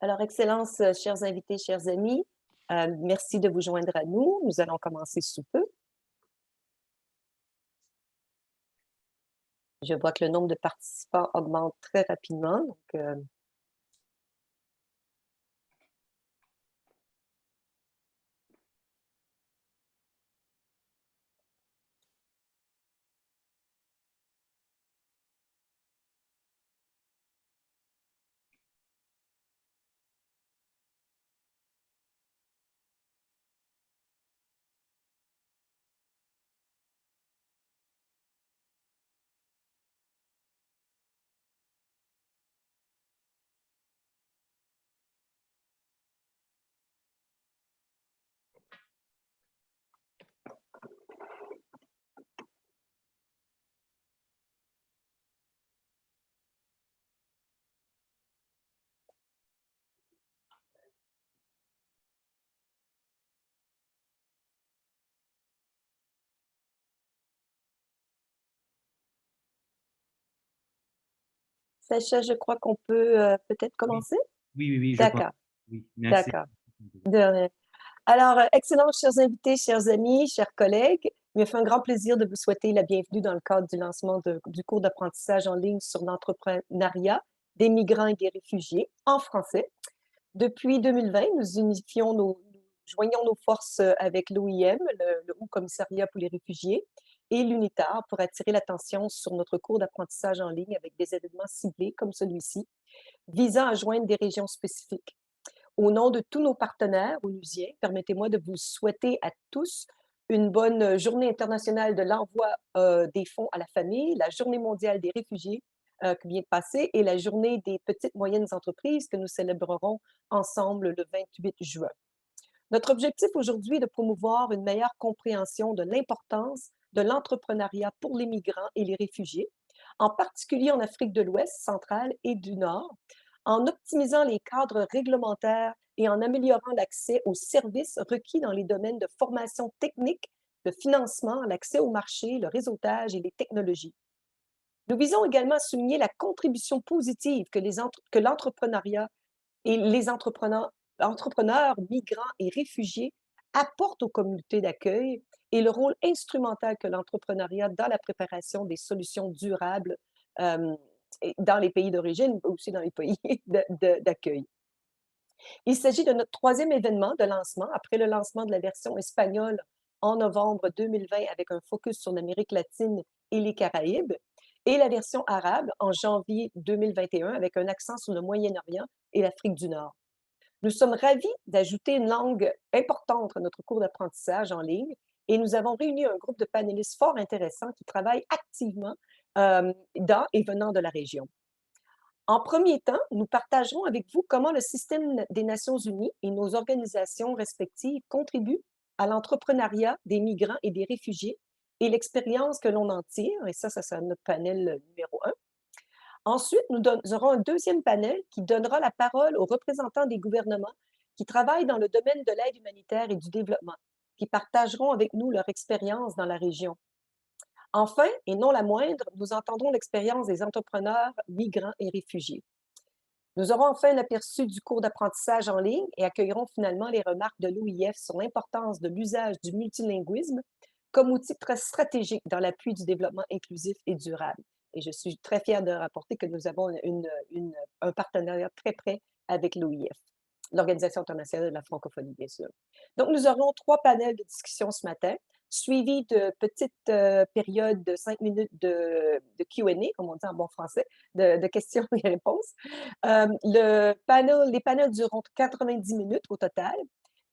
Alors, Excellences, chers invités, chers amis, merci de vous joindre à nous. Nous allons commencer sous peu. Je vois que le nombre de participants augmente très rapidement. Sacha, je crois qu'on peut peut-être Oui, commencer? oui, oui, oui, je pense. D'accord, Oui, merci. d'accord. De rien. Alors, Excellences, chers invités, chers amis, chers collègues, il me fait un grand plaisir de vous souhaiter la bienvenue dans le cadre du lancement du cours d'apprentissage en ligne sur l'entrepreneuriat des migrants et des réfugiés en français. Depuis 2020, nous joignons nos forces avec l'OIM, le Haut Commissariat pour les réfugiés, et l'UNITAR pour attirer l'attention sur notre cours d'apprentissage en ligne avec des événements ciblés comme celui-ci, visant à joindre des régions spécifiques. Au nom de tous nos partenaires onusiens, permettez-moi de vous souhaiter à tous une bonne journée internationale de l'envoi des fonds à la famille, la journée mondiale des réfugiés qui vient de passer et la journée des petites moyennes entreprises que nous célébrerons ensemble le 28 juin. Notre objectif aujourd'hui est de promouvoir une meilleure compréhension de l'importance de l'entrepreneuriat pour les migrants et les réfugiés, en particulier en Afrique de l'Ouest, centrale et du Nord, en optimisant les cadres réglementaires et en améliorant l'accès aux services requis dans les domaines de formation technique, de financement, l'accès au marché, le réseautage et les technologies. Nous visons également à souligner la contribution positive que l'entrepreneuriat et les entrepreneurs, migrants et réfugiés apportent aux communautés d'accueil et le rôle instrumental que l'entrepreneuriat dans la préparation des solutions durables euh, dans les pays d'origine, mais aussi dans les pays d'accueil. Il s'agit de notre troisième événement de lancement après le lancement de la version espagnole en novembre 2020 avec un focus sur l'Amérique latine et les Caraïbes et la version arabe en janvier 2021 avec un accent sur le Moyen-Orient et l'Afrique du Nord. Nous sommes ravis d'ajouter une langue importante à notre cours d'apprentissage en ligne et nous avons réuni un groupe de panélistes fort intéressants qui travaillent activement dans et venant de la région. En premier temps, nous partagerons avec vous comment le système des Nations unies et nos organisations respectives contribuent à l'entrepreneuriat des migrants et des réfugiés et l'expérience que l'on en tire, et ça sera notre panel numéro un. Ensuite, nous aurons un deuxième panel qui donnera la parole aux représentants des gouvernements qui travaillent dans le domaine de l'aide humanitaire et du développement, qui partageront avec nous leur expérience dans la région. Enfin, et non la moindre, nous entendrons l'expérience des entrepreneurs, migrants et réfugiés. Nous aurons enfin un aperçu du cours d'apprentissage en ligne et accueillerons finalement les remarques de l'OIF sur l'importance de l'usage du multilinguisme comme outil très stratégique dans l'appui du développement inclusif et durable. Et je suis très fière de rapporter que nous avons un partenariat très près avec l'OIF, l'Organisation internationale de la francophonie, bien sûr. Donc, nous aurons trois panels de discussion ce matin, suivis de petites périodes de 5 minutes de Q&A, comme on dit en bon français, de questions et réponses. Les panels dureront 90 minutes au total.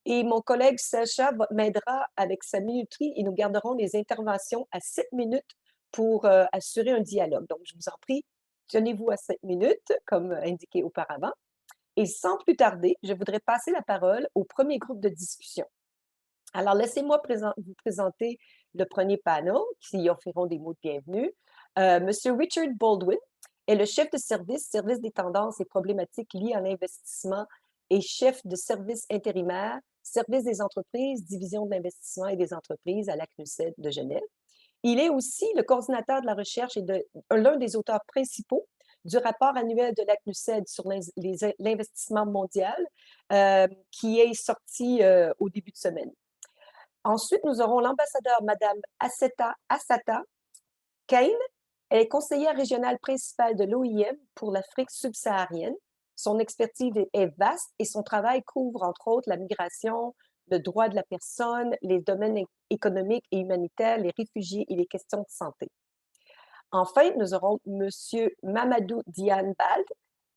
Et mon collègue Sacha m'aidera avec sa minuterie et nous garderons les interventions à 7 minutes pour assurer un dialogue. Donc, je vous en prie, tenez-vous à 7 minutes, comme indiqué auparavant. Et sans plus tarder, je voudrais passer la parole au premier groupe de discussion. Alors, laissez-moi vous présenter le premier panel qui offriront des mots de bienvenue. Monsieur Richard Baldwin est le chef de service des tendances et problématiques liées à l'investissement et chef de service intérimaire, service des entreprises, division de l'investissement et des entreprises à la CNUSED de Genève. Il est aussi le coordinateur de la recherche et l'un des auteurs principaux du rapport annuel de la CNUSED sur l'investissement mondial qui est sorti au début de semaine. Ensuite, nous aurons l'ambassadeur Madame Assata Kane. Elle est conseillère régionale principale de l'OIM pour l'Afrique subsaharienne. Son expertise est vaste et son travail couvre, entre autres, la migration, le droit de la personne, les domaines économiques et humanitaires, les réfugiés et les questions de santé. Enfin, nous aurons M. Mamadou Diane Bald,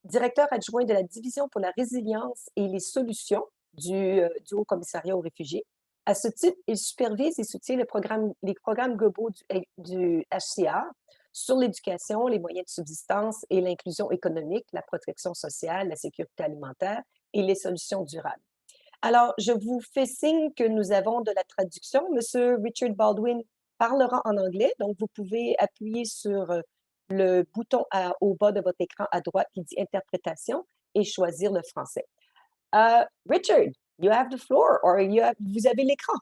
directeur adjoint de la Division pour la résilience et les solutions du Haut Commissariat aux réfugiés. À ce titre, il supervise et soutient les programmes globaux du HCR sur l'éducation, les moyens de subsistance et l'inclusion économique, la protection sociale, la sécurité alimentaire et les solutions durables. Alors, je vous fais signe que nous avons de la traduction. M. Richard Baldwin parlera en anglais, donc vous pouvez appuyer sur le bouton au bas de votre écran à droite qui dit Interprétation et choisir le français. Richard, you have the floor, or vous avez l'écran.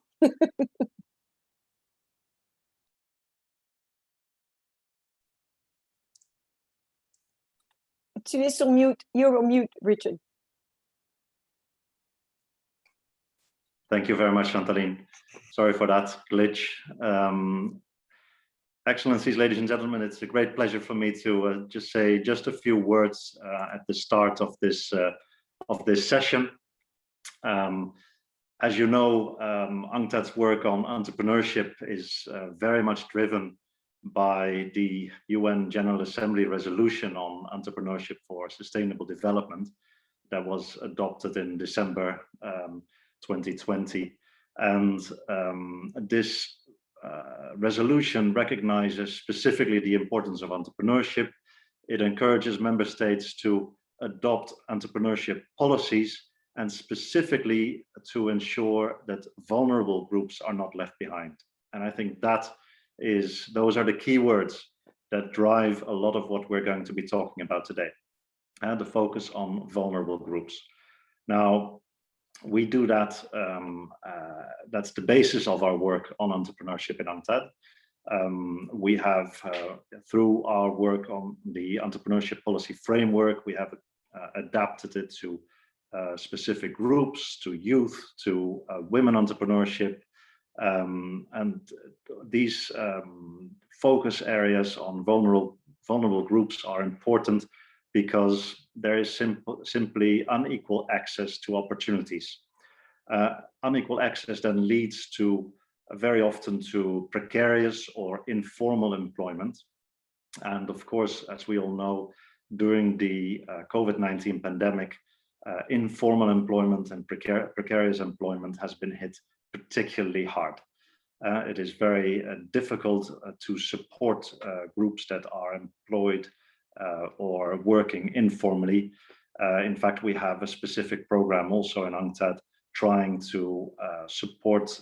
Tu es sur mute. You're on mute, Richard. Thank you very much, Chantaline. Sorry for that glitch. Excellencies, ladies and gentlemen, it's a great pleasure for me to just say just a few words at the start of this session. As you know, UNCTAD's work on entrepreneurship is very much driven by the UN General Assembly resolution on entrepreneurship for sustainable development that was adopted in December 2020. And this resolution recognizes specifically the importance of entrepreneurship. It encourages member states to adopt entrepreneurship policies and specifically to ensure that vulnerable groups are not left behind. And I think those are the key words that drive a lot of what we're going to be talking about today, and the focus on vulnerable groups. Now, we do that, that's the basis of our work on entrepreneurship in UNCTAD. We have, through our work on the entrepreneurship policy framework, we have adapted it to specific groups, to youth, to women entrepreneurship. And these focus areas on vulnerable groups are important because there is simply unequal access to opportunities. Unequal access then leads to very often to precarious or informal employment. And of course, as we all know, during the COVID-19 pandemic, informal employment and precarious employment has been hit particularly hard. It is very difficult to support groups that are employed or working informally. In fact, we have a specific program also in UNCTAD trying to support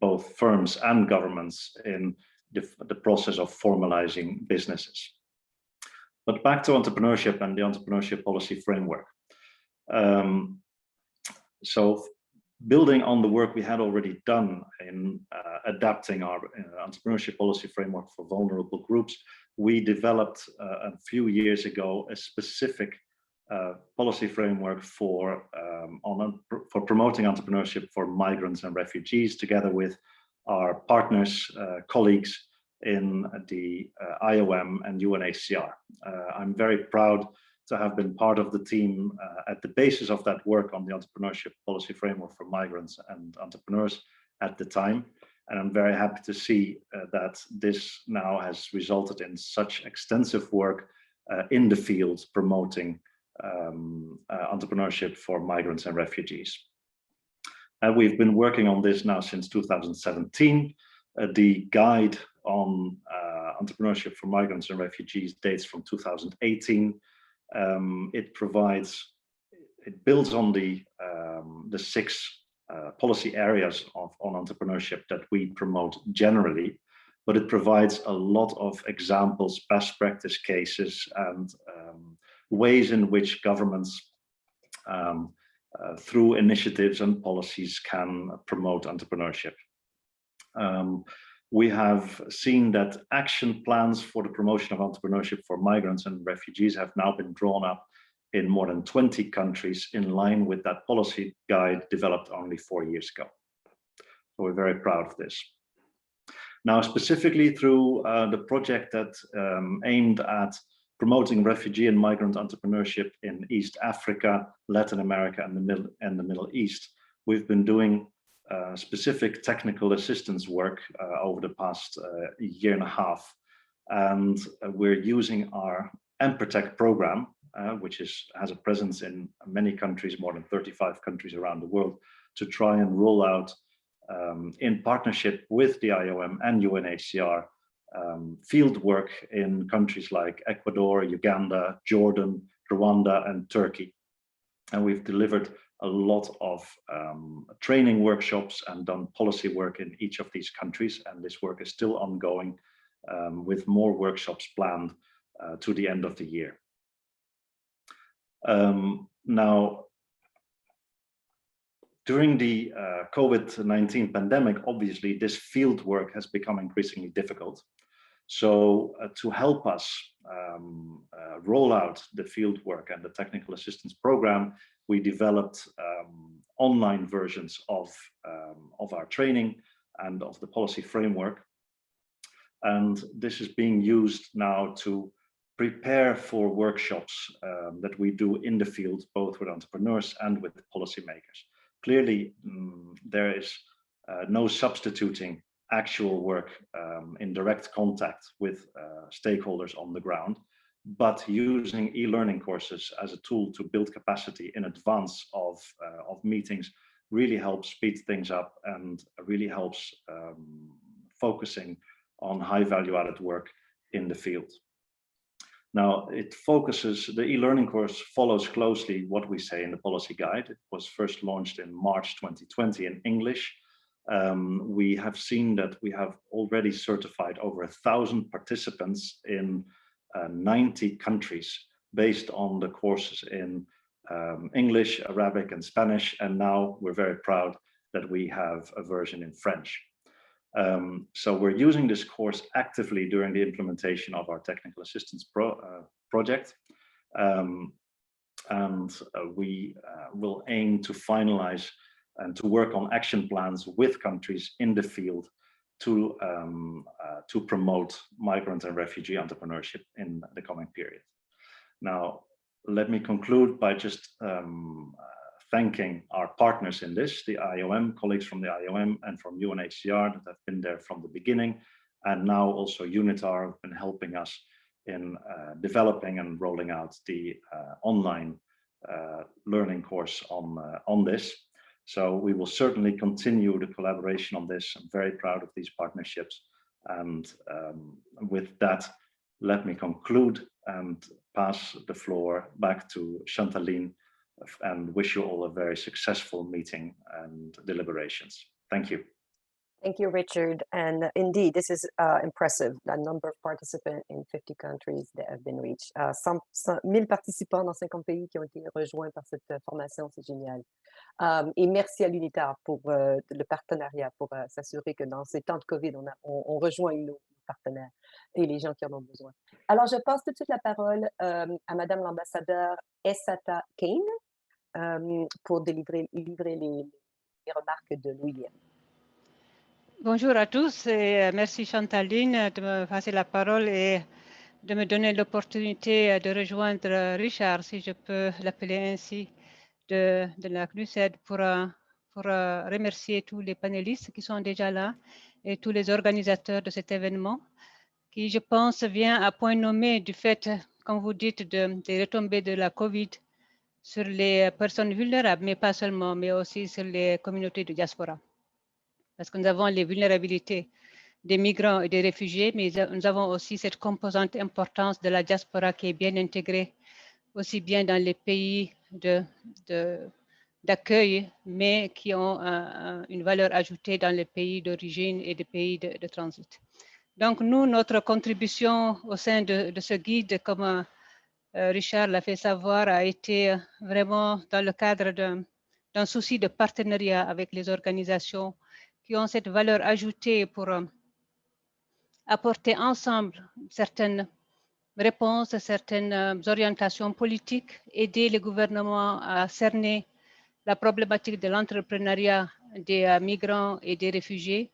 both firms and governments in the process of formalizing businesses. But back to entrepreneurship and the entrepreneurship policy framework. So building on the work we had already done in adapting our entrepreneurship policy framework for vulnerable groups, we developed a few years ago a specific policy framework for promoting entrepreneurship for migrants and refugees, together with our partners, colleagues in the IOM and UNHCR. I'm very proud to have been part of the team at the basis of that work on the entrepreneurship policy framework for migrants and entrepreneurs at the time. And I'm very happy to see that this now has resulted in such extensive work in the field promoting entrepreneurship for migrants and refugees. We've been working on this now since 2017. The guide on entrepreneurship for migrants and refugees dates from 2018. It builds on the 6 policy areas on entrepreneurship that we promote generally, but it provides a lot of examples, best practice cases, and ways in which governments, through initiatives and policies, can promote entrepreneurship. we have seen that action plans for the promotion of entrepreneurship for migrants and refugees have now been drawn up in more than 20 countries in line with that policy guide developed only 4 years ago. So we're very proud of this. Now, specifically through the project that aimed at promoting refugee and migrant entrepreneurship in East Africa, Latin America, and the Middle East, we've been doing specific technical assistance work over the past year and a half. And we're using our EMPERTECH program, which has a presence in many countries, more than 35 countries around the world, to try and roll out in partnership with the IOM and UNHCR field work in countries like Ecuador, Uganda, Jordan, Rwanda, and Turkey. And we've delivered a lot of training workshops and done policy work in each of these countries. And this work is still ongoing with more workshops planned to the end of the year. Now, during the COVID-19 pandemic, obviously, this field work has become increasingly difficult. So to help us roll out the field work and the technical assistance program, we developed online versions of our training and of the policy framework. And this is being used now to prepare for workshops that we do in the field, both with entrepreneurs and with policymakers. Clearly, there is no substituting actual work in direct contact with stakeholders on the ground, but using e-learning courses as a tool to build capacity in advance of meetings really helps speed things up and really helps focusing on high value added work in the field. Now, the e-learning course follows closely what we say in the policy guide. It was first launched in March 2020 in English. We have seen that we have already certified over 1,000 participants in 90 countries based on the courses in English, Arabic, and Spanish. And now we're very proud that we have a version in French. So we're using this course actively during the implementation of our technical assistance project. We will aim to finalize and to work on action plans with countries in the field to promote migrant and refugee entrepreneurship in the coming period. Now, let me conclude by just thanking our partners in this, the IOM, colleagues from the IOM and from UNHCR that have been there from the beginning, and now also UNITAR have been helping us in developing and rolling out the online learning course on this. So we will certainly continue the collaboration on this. I'm very proud of these partnerships. And with that, let me conclude and pass the floor back to Chantaline and wish you all a very successful meeting and deliberations. Thank you. Thank you, Richard. And indeed, this is impressive, the number of participants in 50 countries that have been reached. 1000 participants dans 50 pays qui ont été rejoints par cette formation, c'est génial. Et merci à l'UNITAR pour le partenariat, pour s'assurer que dans ces temps de COVID, on rejoigne nos partenaires et les gens qui en ont besoin. Alors, je passe tout de suite la parole à Madame l'ambassadeur Essata Kane pour livrer les remarques de l'OIM. Bonjour à tous et merci Chantaline de me passer la parole et de me donner l'opportunité de rejoindre Richard, si je peux l'appeler ainsi, de la CNUSED pour remercier tous les panélistes qui sont déjà là et tous les organisateurs de cet événement qui, je pense, vient à point nommé du fait, comme vous dites, des retombées de la COVID sur les personnes vulnérables, mais pas seulement, mais aussi sur les communautés de diaspora. Parce que nous avons les vulnérabilités des migrants et des réfugiés, mais nous avons aussi cette composante importante de la diaspora qui est bien intégrée, aussi bien dans les pays d'accueil, mais qui ont une valeur ajoutée dans les pays d'origine et des pays de transit. Donc, nous, notre contribution au sein de ce guide, comme Richard l'a fait savoir, a été vraiment dans le cadre d'un souci de partenariat avec les organisations qui ont cette valeur ajoutée pour apporter ensemble certaines réponses, certaines orientations politiques, aider les gouvernements à cerner la problématique de l'entrepreneuriat des migrants et des réfugiés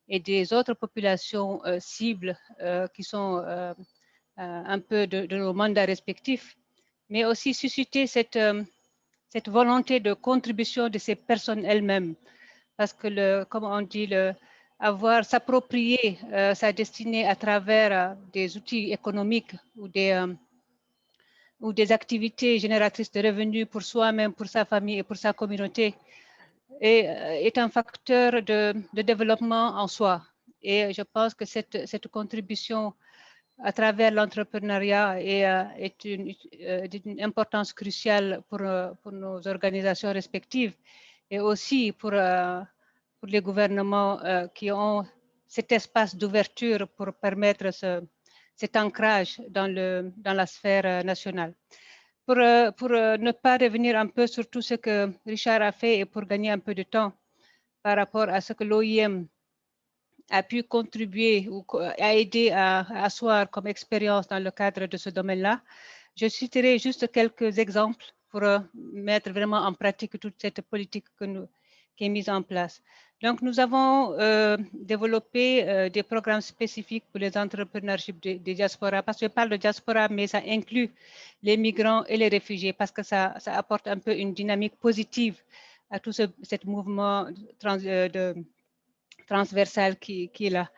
et des autres populations cibles qui sont un peu de nos mandats respectifs, mais aussi susciter cette volonté de contribution de ces personnes elles-mêmes. Parce que, comme on dit, s'approprier sa destinée à travers des outils économiques ou des activités génératrices de revenus pour soi-même, pour sa famille et pour sa communauté est un facteur de développement en soi. Et je pense que cette contribution à travers l'entrepreneuriat est d'une importance cruciale pour nos organisations respectives et aussi pour les gouvernements qui ont cet espace d'ouverture pour permettre cet ancrage dans la sphère nationale. Pour ne pas revenir un peu sur tout ce que Richard a fait et pour gagner un peu de temps par rapport à ce que l'OIM a pu contribuer ou a aidé à asseoir comme expérience dans le cadre de ce domaine-là, je citerai juste quelques exemples pour mettre vraiment en pratique toute cette politique qui est mise en place. Donc, nous avons développé des programmes spécifiques pour les entrepreneurships des diasporas, parce que je parle de diaspora, mais ça inclut les migrants et les réfugiés, parce que ça apporte un peu une dynamique positive à tout ce mouvement transversal qui est là.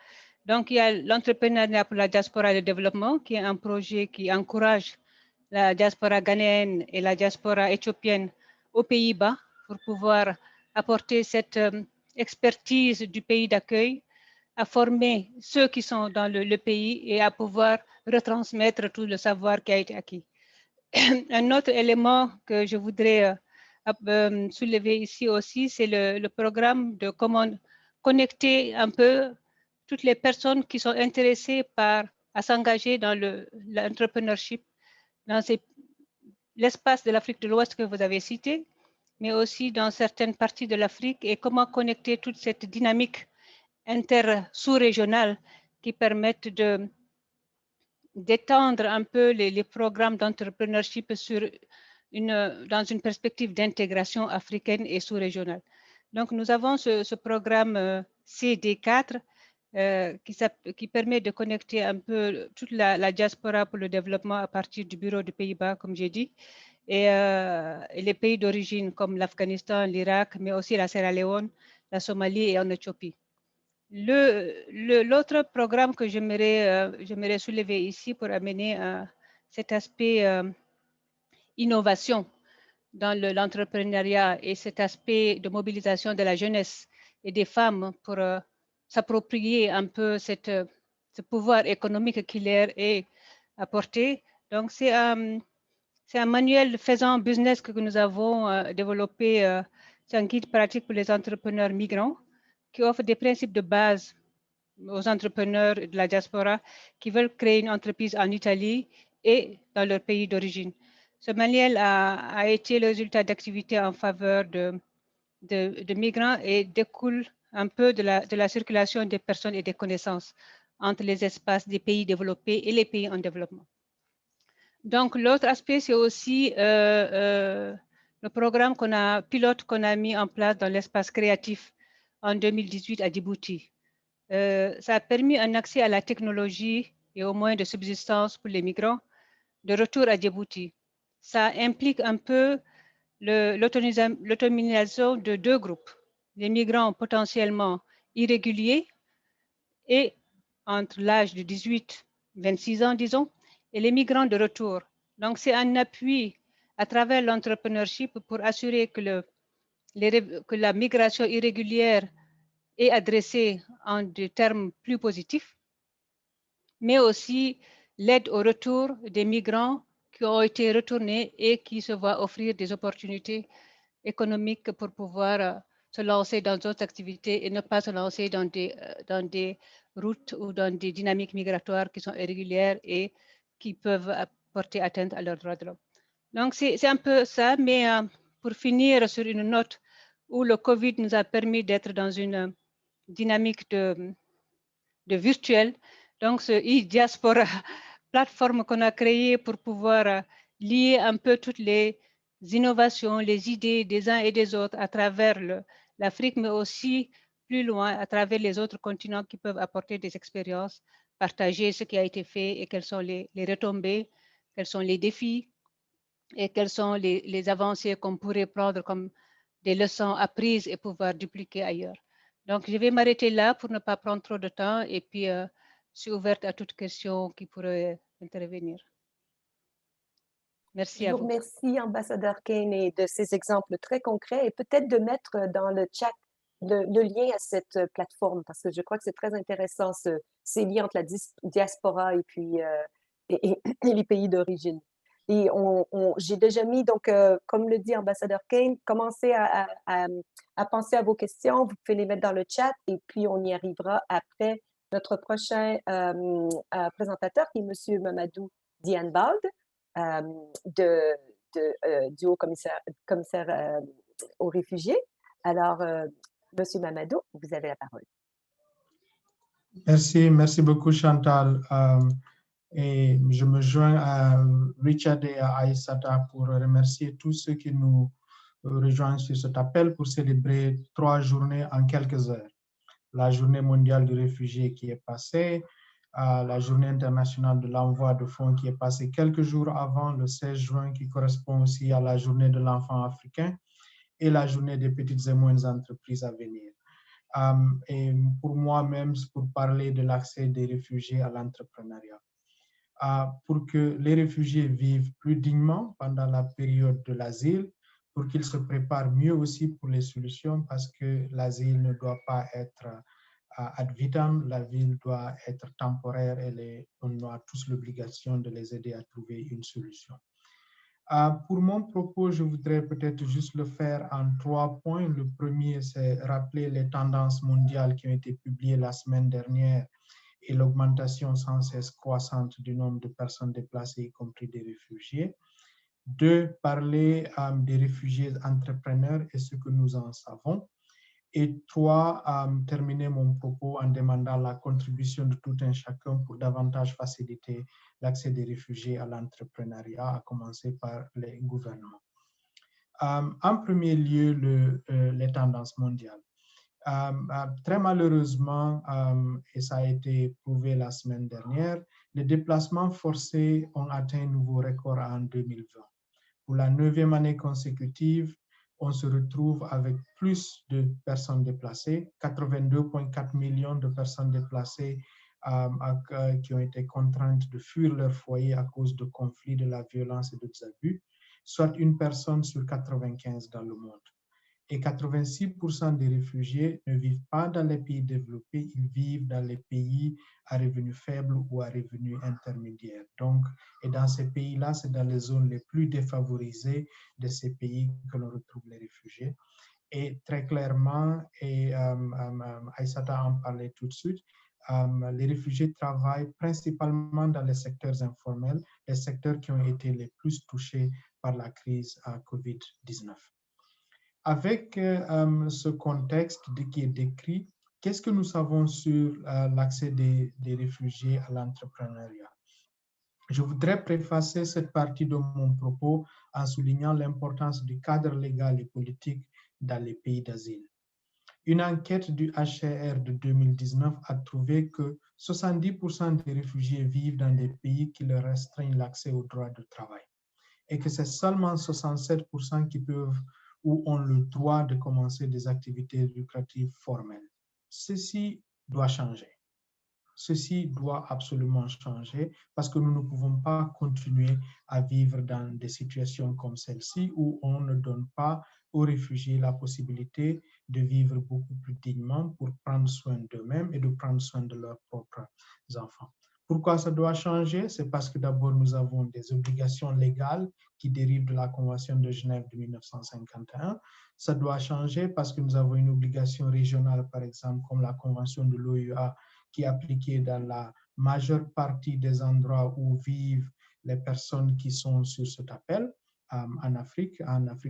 Donc, il y a l'entrepreneuriat pour la diaspora et le développement, qui est un projet qui encourage la diaspora ghanéenne et la diaspora éthiopienne aux Pays-Bas pour pouvoir apporter cette expertise du pays d'accueil, à former ceux qui sont dans le pays et à pouvoir retransmettre tout le savoir qui a été acquis. Un autre élément que je voudrais soulever ici aussi, c'est le programme de comment connecter un peu toutes les personnes qui sont intéressées à s'engager dans l'entrepreneurship dans l'espace de l'Afrique de l'Ouest que vous avez cité, mais aussi dans certaines parties de l'Afrique et comment connecter toute cette dynamique inter-sous-régionale qui permettent d'étendre un peu les programmes d'entrepreneurship dans une perspective d'intégration africaine et sous-régionale. Donc, nous avons ce programme CD4 qui permet de connecter un peu toute la diaspora pour le développement à partir du bureau des Pays-Bas, comme j'ai dit, et les pays d'origine comme l'Afghanistan, l'Irak, mais aussi la Sierra Leone, la Somalie et en Éthiopie. L'autre programme que j'aimerais soulever ici pour amener cet aspect innovation dans l'entrepreneuriat et cet aspect de mobilisation de la jeunesse et des femmes pour s'approprier un peu ce pouvoir économique qui leur est apporté. Donc, c'est un manuel faisant business que nous avons développé. C'est un guide pratique pour les entrepreneurs migrants qui offre des principes de base aux entrepreneurs de la diaspora qui veulent créer une entreprise en Italie et dans leur pays d'origine. Ce manuel a été le résultat d'activités en faveur de migrants et découle un peu de la circulation des personnes et des connaissances entre les espaces des pays développés et les pays en développement. Donc, l'autre aspect, c'est aussi le programme pilote qu'on a mis en place dans l'espace créatif en 2018 à Djibouti. Ça a permis un accès à la technologie et aux moyens de subsistance pour les migrants de retour à Djibouti. Ça implique un peu l'autonomisation de deux groupes, les migrants potentiellement irréguliers et entre l'âge de 18-26 ans, disons, et les migrants de retour. Donc, c'est un appui à travers l'entrepreneurship pour assurer que la migration irrégulière est adressée en des termes plus positifs, mais aussi l'aide au retour des migrants qui ont été retournés et qui se voient offrir des opportunités économiques pour pouvoir se lancer dans d'autres activités et ne pas se lancer dans des routes ou dans des dynamiques migratoires qui sont irrégulières et qui peuvent porter atteinte à leurs droits de l'homme. Donc, c'est un peu ça, mais pour finir sur une note où le Covid nous a permis d'être dans une dynamique de virtuel, Donc, ce e-diaspora, plateforme qu'on a créée pour pouvoir lier un peu toutes les innovations, les idées des uns et des autres à travers l'Afrique, mais aussi plus loin, à travers les autres continents qui peuvent apporter des expériences, partager ce qui a été fait et quelles sont les retombées, quels sont les défis et quelles sont les avancées qu'on pourrait prendre comme des leçons apprises et pouvoir dupliquer ailleurs. Donc, je vais m'arrêter là pour ne pas prendre trop de temps et puis je suis ouverte à toute question qui pourrait intervenir. Merci Je à vous vous. remercie, ambassadeur Kane, et de ces exemples très concrets et peut-être de mettre dans le chat le lien à cette plateforme parce que je crois que c'est très intéressant ces liens entre la diaspora et puis et les pays d'origine. Et j'ai déjà mis, donc, comme le dit ambassadeur Kane, commencez à penser à vos questions, vous pouvez les mettre dans le chat et puis on y arrivera après notre prochain présentateur qui est M. Mamadou Dianbald. Du haut-commissaire aux réfugiés. Alors, Monsieur Mamadou, vous avez la parole. Merci beaucoup Chantal. Et je me joins à Richard et à Aïssata pour remercier tous ceux qui nous rejoignent sur cet appel pour célébrer 3 journées en quelques heures. La journée mondiale du réfugié qui est passée, la journée internationale de l'envoi de fonds qui est passée quelques jours avant, le 16 juin, qui correspond aussi à la journée de l'enfant africain, et la journée des petites et moyennes entreprises à venir. Et pour moi-même, pour parler de l'accès des réfugiés à l'entrepreneuriat. Pour que les réfugiés vivent plus dignement pendant la période de l'asile, pour qu'ils se préparent mieux aussi pour les solutions, parce que l'asile ne doit pas être ad vitam, la ville doit être temporaire et on a tous l'obligation de les aider à trouver une solution. Pour mon propos, je voudrais peut-être juste le faire en 3 points. Le premier, c'est rappeler les tendances mondiales qui ont été publiées la semaine dernière et l'augmentation sans cesse croissante du nombre de personnes déplacées, y compris des réfugiés. 2, parler des réfugiés entrepreneurs et ce que nous en savons. Et 3, terminer mon propos en demandant la contribution de tout un chacun pour davantage faciliter l'accès des réfugiés à l'entrepreneuriat, à commencer par les gouvernements. En premier lieu, les tendances mondiales. Très malheureusement, et ça a été prouvé la semaine dernière, les déplacements forcés ont atteint un nouveau record en 2020. Pour la 9e année consécutive, on se retrouve avec plus de personnes déplacées, 82,4 millions de personnes déplacées qui ont été contraintes de fuir leur foyer à cause de conflits, de la violence et d'autres abus, soit une personne sur 95 dans le monde. Et 86% des réfugiés ne vivent pas dans les pays développés, ils vivent dans les pays à revenus faibles ou à revenus intermédiaires. Donc, et dans ces pays-là, c'est dans les zones les plus défavorisées de ces pays que l'on retrouve les réfugiés. Et très clairement, et Aïssata en parlait tout de suite, les réfugiés travaillent principalement dans les secteurs informels, les secteurs qui ont été les plus touchés par la crise COVID-19. Avec ce contexte qui est décrit, qu'est-ce que nous savons sur l'accès des réfugiés à l'entrepreneuriat? Je voudrais préfacer cette partie de mon propos en soulignant l'importance du cadre légal et politique dans les pays d'asile. Une enquête du HCR de 2019 a trouvé que 70% des réfugiés vivent dans des pays qui leur restreignent l'accès au droit de travail et que c'est seulement 67% qui peuvent ou ont le droit de commencer des activités lucratives formelles. Ceci doit changer. Ceci doit absolument changer parce que nous ne pouvons pas continuer à vivre dans des situations comme celle-ci où on ne donne pas aux réfugiés la possibilité de vivre beaucoup plus dignement pour prendre soin d'eux-mêmes et de prendre soin de leurs propres enfants. Pourquoi ça doit changer? C'est parce que d'abord, nous avons des obligations légales qui dérivent de la Convention de Genève de 1951. Ça doit changer parce que nous avons une obligation régionale, par exemple, comme la Convention de l'OUA, qui est appliquée dans la majeure partie des endroits où vivent les personnes qui sont sur cet appel, en Afrique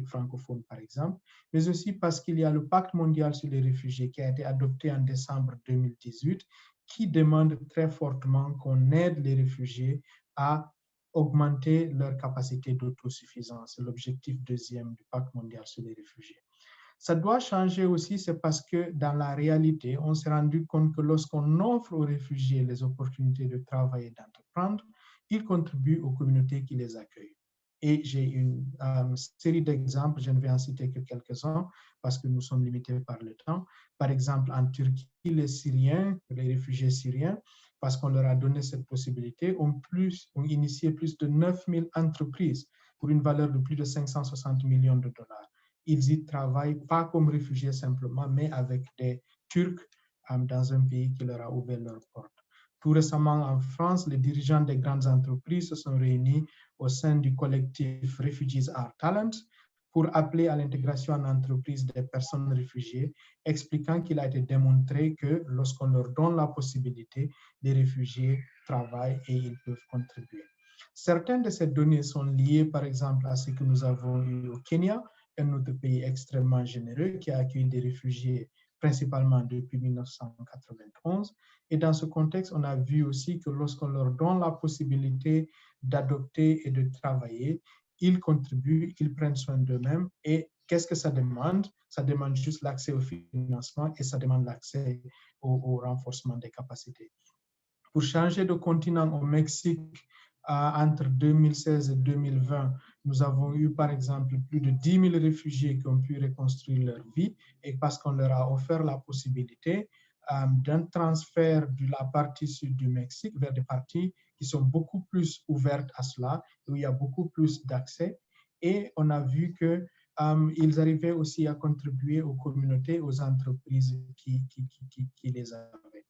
francophone, par exemple, mais aussi parce qu'il y a le Pacte mondial sur les réfugiés qui a été adopté en décembre 2018, qui demande très fortement qu'on aide les réfugiés à augmenter leur capacité d'autosuffisance. C'est l'objectif deuxième du Pacte mondial sur les réfugiés. Ça doit changer aussi, c'est parce que dans la réalité, on s'est rendu compte que lorsqu'on offre aux réfugiés les opportunités de travailler et d'entreprendre, ils contribuent aux communautés qui les accueillent. Et j'ai une série d'exemples, je ne vais en citer que quelques-uns parce que nous sommes limités par le temps. Par exemple, en Turquie, les Syriens, les réfugiés syriens, parce qu'on leur a donné cette possibilité, ont initié plus de 9000 entreprises pour une valeur de plus de 560 millions de dollars. Ils y travaillent pas comme réfugiés simplement, mais avec des Turcs dans un pays qui leur a ouvert leurs portes. Tout récemment, en France, les dirigeants des grandes entreprises se sont réunis au sein du collectif Refugees Are Talent pour appeler à l'intégration en entreprise des personnes réfugiées, expliquant qu'il a été démontré que lorsqu'on leur donne la possibilité, les réfugiés travaillent et ils peuvent contribuer. Certaines de ces données sont liées, par exemple, à ce que nous avons eu au Kenya, un autre pays extrêmement généreux qui a accueilli des réfugiés principalement depuis 1991. Et dans ce contexte, on a vu aussi que lorsqu'on leur donne la possibilité d'adopter et de travailler, ils contribuent, ils prennent soin d'eux-mêmes. Et qu'est-ce que ça demande? Ça demande juste l'accès au financement et ça demande l'accès au renforcement des capacités. Pour changer de continent au Mexique, entre 2016 et 2020, nous avons eu par exemple plus de 10 000 réfugiés qui ont pu reconstruire leur vie et parce qu'on leur a offert la possibilité d'un transfert de la partie sud du Mexique vers des parties qui sont beaucoup plus ouvertes à cela, où il y a beaucoup plus d'accès. Et on a vu que ils arrivaient aussi à contribuer aux communautés, aux entreprises qui les avaient.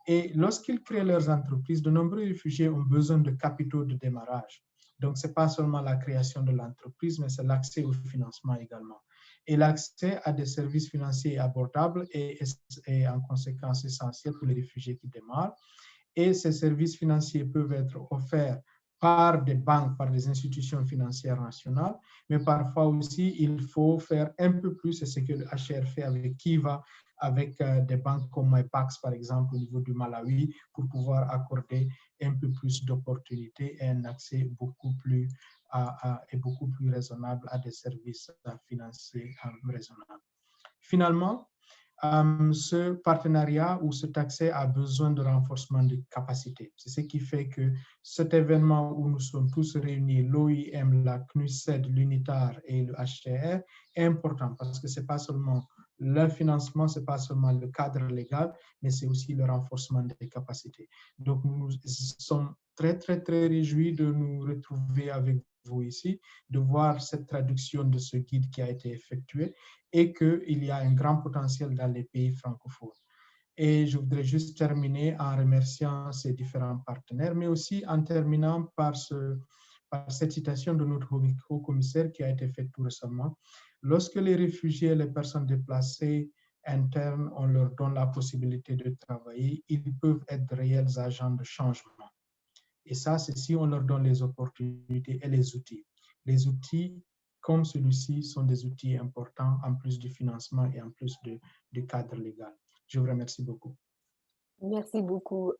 Et lorsqu'ils créent leurs entreprises, de nombreux réfugiés ont besoin de capitaux de démarrage. Donc, ce n'est pas seulement la création de l'entreprise, mais c'est l'accès au financement également. Et l'accès à des services financiers abordables est en conséquence essentiel pour les réfugiés qui démarrent. Et ces services financiers peuvent être offerts par des banques, par des institutions financières nationales, mais parfois aussi, il faut faire un peu plus, c'est ce que le HR fait avec Kiva, avec des banques comme MyPax, par exemple, au niveau du Malawi, pour pouvoir accorder un peu plus d'opportunités et un accès beaucoup plus raisonnable à des services financiers raisonnables. Finalement, ce partenariat ou cet accès a besoin de renforcement de capacités. C'est ce qui fait que cet événement où nous sommes tous réunis, l'OIM, la CNUSED, l'UNITAR et le HCR, est important parce que ce n'est pas seulement le financement, ce n'est pas seulement le cadre légal, mais c'est aussi le renforcement des capacités. Donc, nous sommes très, très, très réjouis de nous retrouver avec vous ici, de voir cette traduction de ce guide qui a été effectué et qu'il y a un grand potentiel dans les pays francophones. Et je voudrais juste terminer en remerciant ces différents partenaires, mais aussi en terminant par cette citation de notre haut-commissaire qui a été faite tout récemment. Lorsque les réfugiés et les personnes déplacées internes, on leur donne la possibilité de travailler, ils peuvent être de réels agents de changement. Et ça, c'est si on leur donne les opportunités et les outils. Les outils comme celui-ci sont des outils importants en plus du financement et en plus du cadre légal. Je vous remercie beaucoup. Merci beaucoup,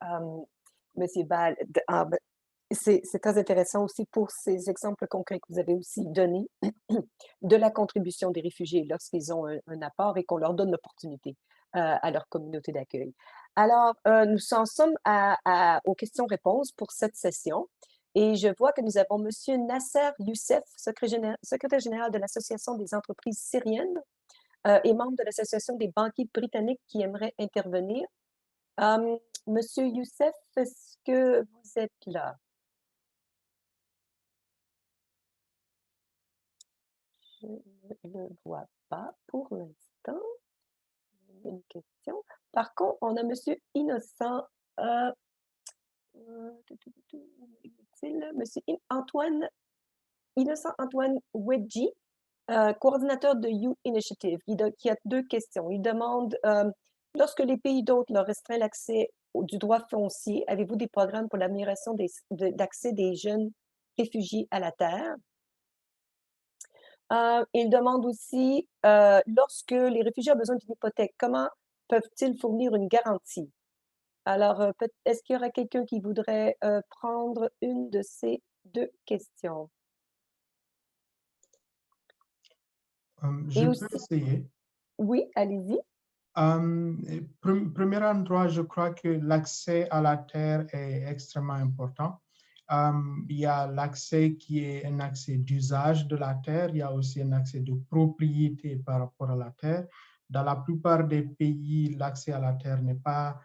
Monsieur Ball. C'est très intéressant aussi pour ces exemples concrets que vous avez aussi donnés de la contribution des réfugiés lorsqu'ils ont un apport et qu'on leur donne l'opportunité à leur communauté d'accueil. Alors, nous en sommes aux questions-réponses pour cette session. Et je vois que nous avons M. Nasser Youssef, secrétaire général de l'Association des entreprises syriennes et membre de l'Association des banquiers britanniques qui aimerait intervenir. Monsieur Youssef, est-ce que vous êtes là? Je ne le vois pas pour l'instant. Une question. Par contre, on a Monsieur Innocent. Monsieur Antoine Innocent Antoine Wedgie, coordinateur de You Initiative, qui a deux questions. Il demande lorsque les pays d'hôtes leur restreignent l'accès du droit foncier, avez-vous des programmes pour l'amélioration d'accès des jeunes réfugiés à la terre? Il demande aussi, lorsque les réfugiés ont besoin d'une hypothèque, comment peuvent-ils fournir une garantie? Alors, est-ce qu'il y aura quelqu'un qui voudrait prendre une de ces deux questions? Je Et peux aussi, essayer. oui, allez-y. Premier endroit, je crois que l'accès à la terre est extrêmement important. Il y a l'accès qui est un accès d'usage de la terre, il y a aussi un accès de propriété par rapport à la terre. Dans la plupart des pays, l'accès à la terre n'est pas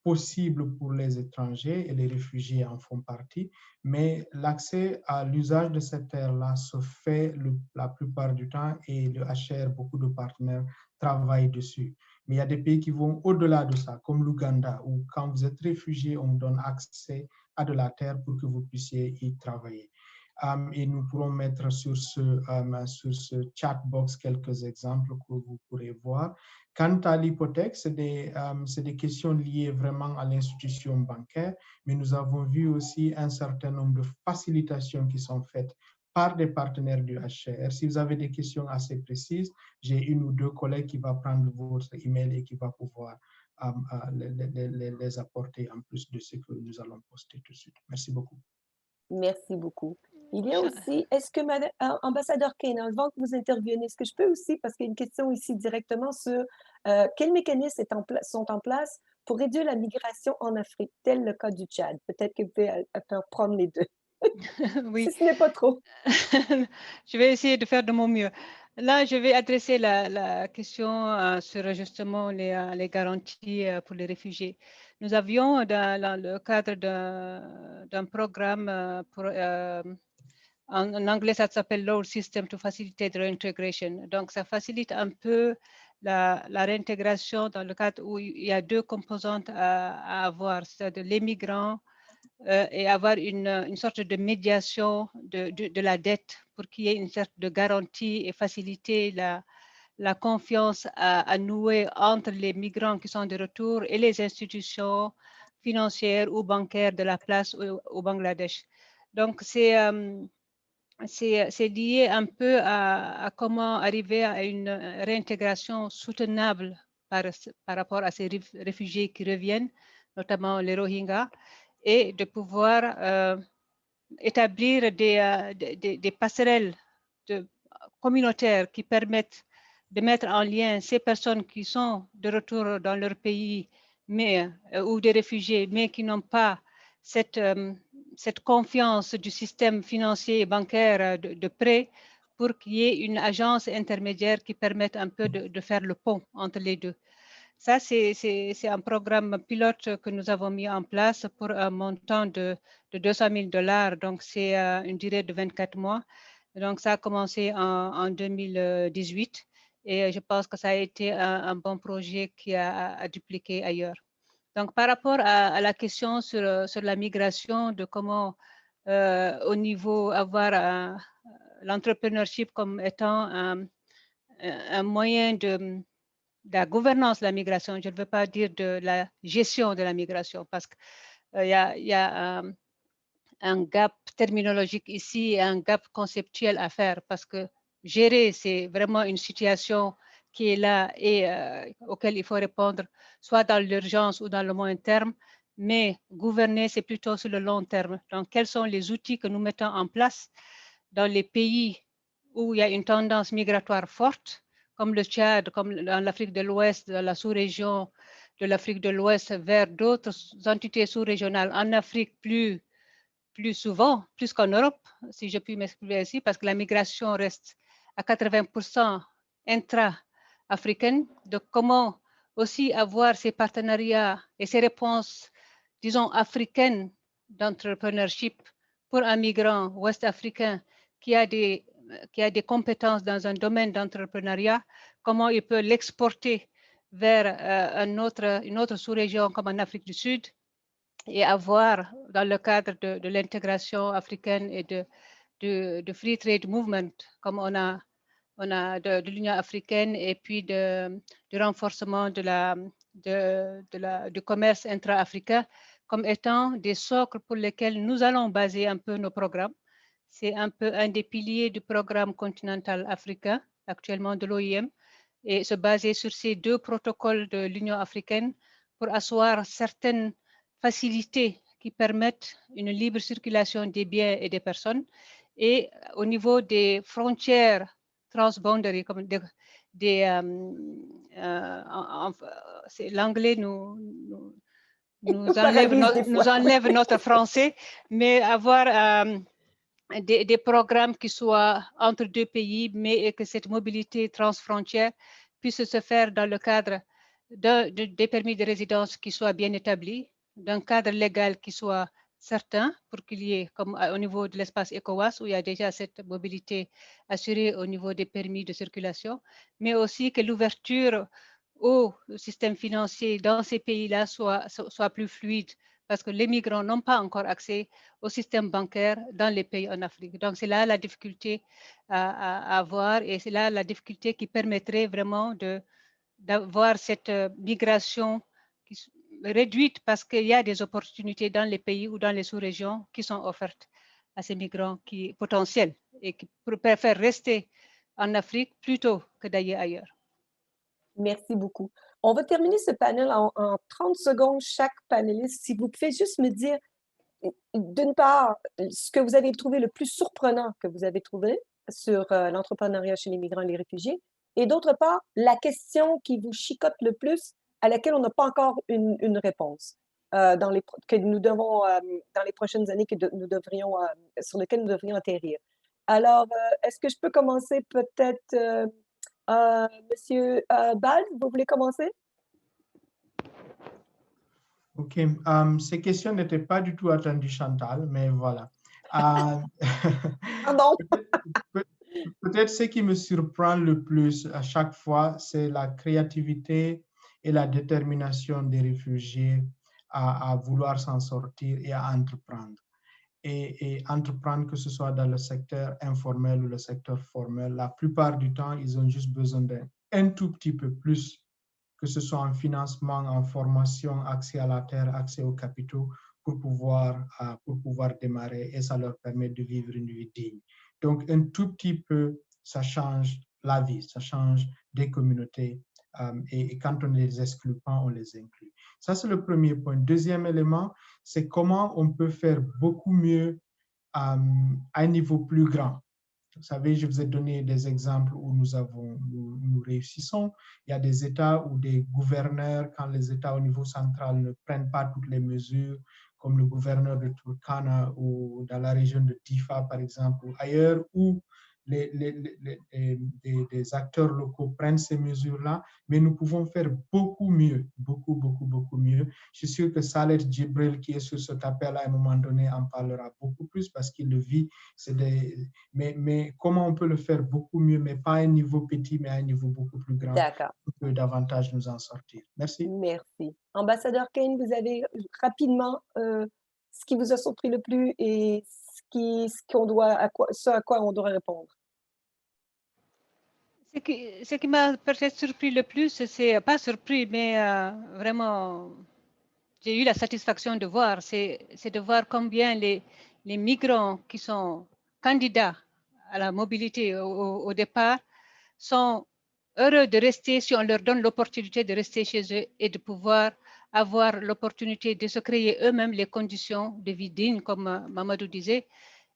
possible pour les étrangers et les réfugiés en font partie, mais l'accès à l'usage de cette terre-là se fait la plupart du temps et le HR, beaucoup de partenaires travaillent dessus. Mais il y a des pays qui vont au-delà de ça, comme l'Ouganda, où quand vous êtes réfugié, on vous donne accès à de la terre pour que vous puissiez y travailler. Et nous pourrons mettre sur ce chat box quelques exemples que vous pourrez voir. Quant à l'hypothèque, c'est des questions liées vraiment à l'institution bancaire, mais nous avons vu aussi un certain nombre de facilitations qui sont faites par des partenaires du HCR. Si vous avez des questions assez précises, j'ai une ou deux collègues qui vont prendre votre email et qui vont pouvoir les apporter en plus de ce que nous allons poster tout de suite. Merci beaucoup. Merci beaucoup. Il y a aussi, est-ce que, ambassadeur Kane, avant que vous interveniez, est-ce que je peux aussi, parce qu'il y a une question ici directement sur quels mécanismes sont en place pour réduire la migration en Afrique, tel le cas du Tchad? Peut-être que vous pouvez prendre les deux, Oui. si ce n'est pas trop. Je vais essayer de faire de mon mieux. Là, je vais adresser la question sur justement les garanties pour les réfugiés. Nous avions dans le cadre d'un programme en anglais, ça s'appelle Lower System to Facilitate Reintegration. Donc, ça facilite un peu la réintégration dans le cadre où il y a deux composantes à avoir, c'est-à-dire les migrants et avoir une sorte de médiation de la dette pour qu'il y ait une sorte de garantie et faciliter la confiance à nouer entre les migrants qui sont de retour et les institutions financières ou bancaires de la place au Bangladesh. Donc, c'est lié un peu à comment arriver à une réintégration soutenable par rapport à ces réfugiés qui reviennent, notamment les Rohingyas, et de pouvoir établir des passerelles communautaires qui permettent de mettre en lien ces personnes qui sont de retour dans leur pays ou des réfugiés, mais qui n'ont pas cette confiance du système financier et bancaire de prêt pour qu'il y ait une agence intermédiaire qui permette un peu de faire le pont entre les deux. Ça, c'est un programme pilote que nous avons mis en place pour un montant de $200 000. Donc, c'est une durée de 24 mois. Donc, ça a commencé en 2018 et je pense que ça a été un bon projet qui a dupliqué ailleurs. Donc, par rapport à la question sur la migration, de comment au niveau avoir l'entrepreneurship comme étant un moyen de la gouvernance de la migration, je ne veux pas dire de la gestion de la migration, parce qu'il y a un gap terminologique ici et un gap conceptuel à faire, parce que gérer, c'est vraiment une situation qui est là et auquel il faut répondre, soit dans l'urgence ou dans le moyen terme, mais gouverner, c'est plutôt sur le long terme. Donc, quels sont les outils que nous mettons en place dans les pays où il y a une tendance migratoire forte, comme le Tchad, comme dans l'Afrique de l'Ouest, dans la sous-région de l'Afrique de l'Ouest, vers d'autres entités sous-régionales, en Afrique plus souvent, plus qu'en Europe, si je puis m'exprimer ainsi, parce que la migration reste à 80% intra-africaine. Donc, comment aussi avoir ces partenariats et ces réponses, disons, africaines d'entrepreneurship pour un migrant ouest-africain qui a des compétences dans un domaine d'entrepreneuriat, comment il peut l'exporter vers une autre sous-région comme en Afrique du Sud et avoir, dans le cadre de l'intégration africaine et de Free Trade Movement, comme on a de l'Union africaine et puis du renforcement du commerce intra-africain comme étant des socles pour lesquels nous allons baser un peu nos programmes. C'est un peu un des piliers du programme continental africain, actuellement de l'OIM, et se baser sur ces deux protocoles de l'Union africaine pour asseoir certaines facilités qui permettent une libre circulation des biens et des personnes. Et au niveau des frontières transboundary, comme l'anglais nous enlève notre français, mais avoir des programmes qui soient entre deux pays, mais que cette mobilité transfrontière puisse se faire dans le cadre des permis de résidence qui soient bien établis, d'un cadre légal qui soit certain pour qu'il y ait, comme au niveau de l'espace ECOWAS, où il y a déjà cette mobilité assurée au niveau des permis de circulation, mais aussi que l'ouverture au système financier dans ces pays-là soit plus fluide, parce que les migrants n'ont pas encore accès au système bancaire dans les pays en Afrique. Donc, c'est là la difficulté à avoir, et c'est là la difficulté qui permettrait vraiment d'avoir cette migration réduite, parce qu'il y a des opportunités dans les pays ou dans les sous-régions qui sont offertes à ces migrants potentiels et qui préfèrent rester en Afrique plutôt que d'aller ailleurs. Merci beaucoup. On va terminer ce panel en 30 secondes chaque panéliste. Si vous pouvez juste me dire, d'une part, ce que vous avez trouvé le plus surprenant que vous avez trouvé sur l'entrepreneuriat chez les migrants et les réfugiés, et d'autre part, la question qui vous chicote le plus, à laquelle on n'a pas encore une réponse, que nous devons, dans les prochaines années, sur lesquelles nous devrions atterrir. Alors, est-ce que je peux commencer peut-être, Monsieur Bald, vous voulez commencer? OK. Ces questions n'étaient pas du tout attendues, Chantal, mais voilà. Pardon. Peut-être ce qui me surprend le plus à chaque fois, c'est la créativité et la détermination des réfugiés à vouloir s'en sortir et à entreprendre. Et entreprendre, que ce soit dans le secteur informel ou le secteur formel, la plupart du temps, ils ont juste besoin d'un tout petit peu plus, que ce soit en financement, en formation, accès à la terre, accès aux capitaux, pour pouvoir démarrer, et ça leur permet de vivre une vie digne. Donc, un tout petit peu, ça change la vie, ça change des communautés. Et quand on ne les exclut pas, on les inclut. Ça, c'est le premier point. Deuxième élément, c'est comment on peut faire beaucoup mieux à un niveau plus grand. Vous savez, je vous ai donné des exemples où nous réussissons. Il y a des États où des gouverneurs, quand les États au niveau central ne prennent pas toutes les mesures, comme le gouverneur de Turkana ou dans la région de Difa, par exemple, ou ailleurs, où des acteurs locaux prennent ces mesures-là, mais nous pouvons faire beaucoup mieux, beaucoup mieux. Je suis sûr que Saleh Djibril, qui est sur cet appel, à un moment donné, en parlera beaucoup plus parce qu'il le vit. Mais comment on peut le faire beaucoup mieux, mais pas à un niveau petit, mais à un niveau beaucoup plus grand. D'accord. On peut davantage nous en sortir. Merci. Merci. Ambassadeur Kane, vous avez rapidement ce qui vous a surpris le plus et ce à quoi on doit répondre. Ce qui m'a peut-être surpris le plus, c'est pas surpris, mais vraiment, j'ai eu la satisfaction de voir, c'est de voir combien les migrants qui sont candidats à la mobilité au départ sont heureux de rester si on leur donne l'opportunité de rester chez eux et de pouvoir avoir l'opportunité de se créer eux-mêmes les conditions de vie dignes, comme Mamadou disait,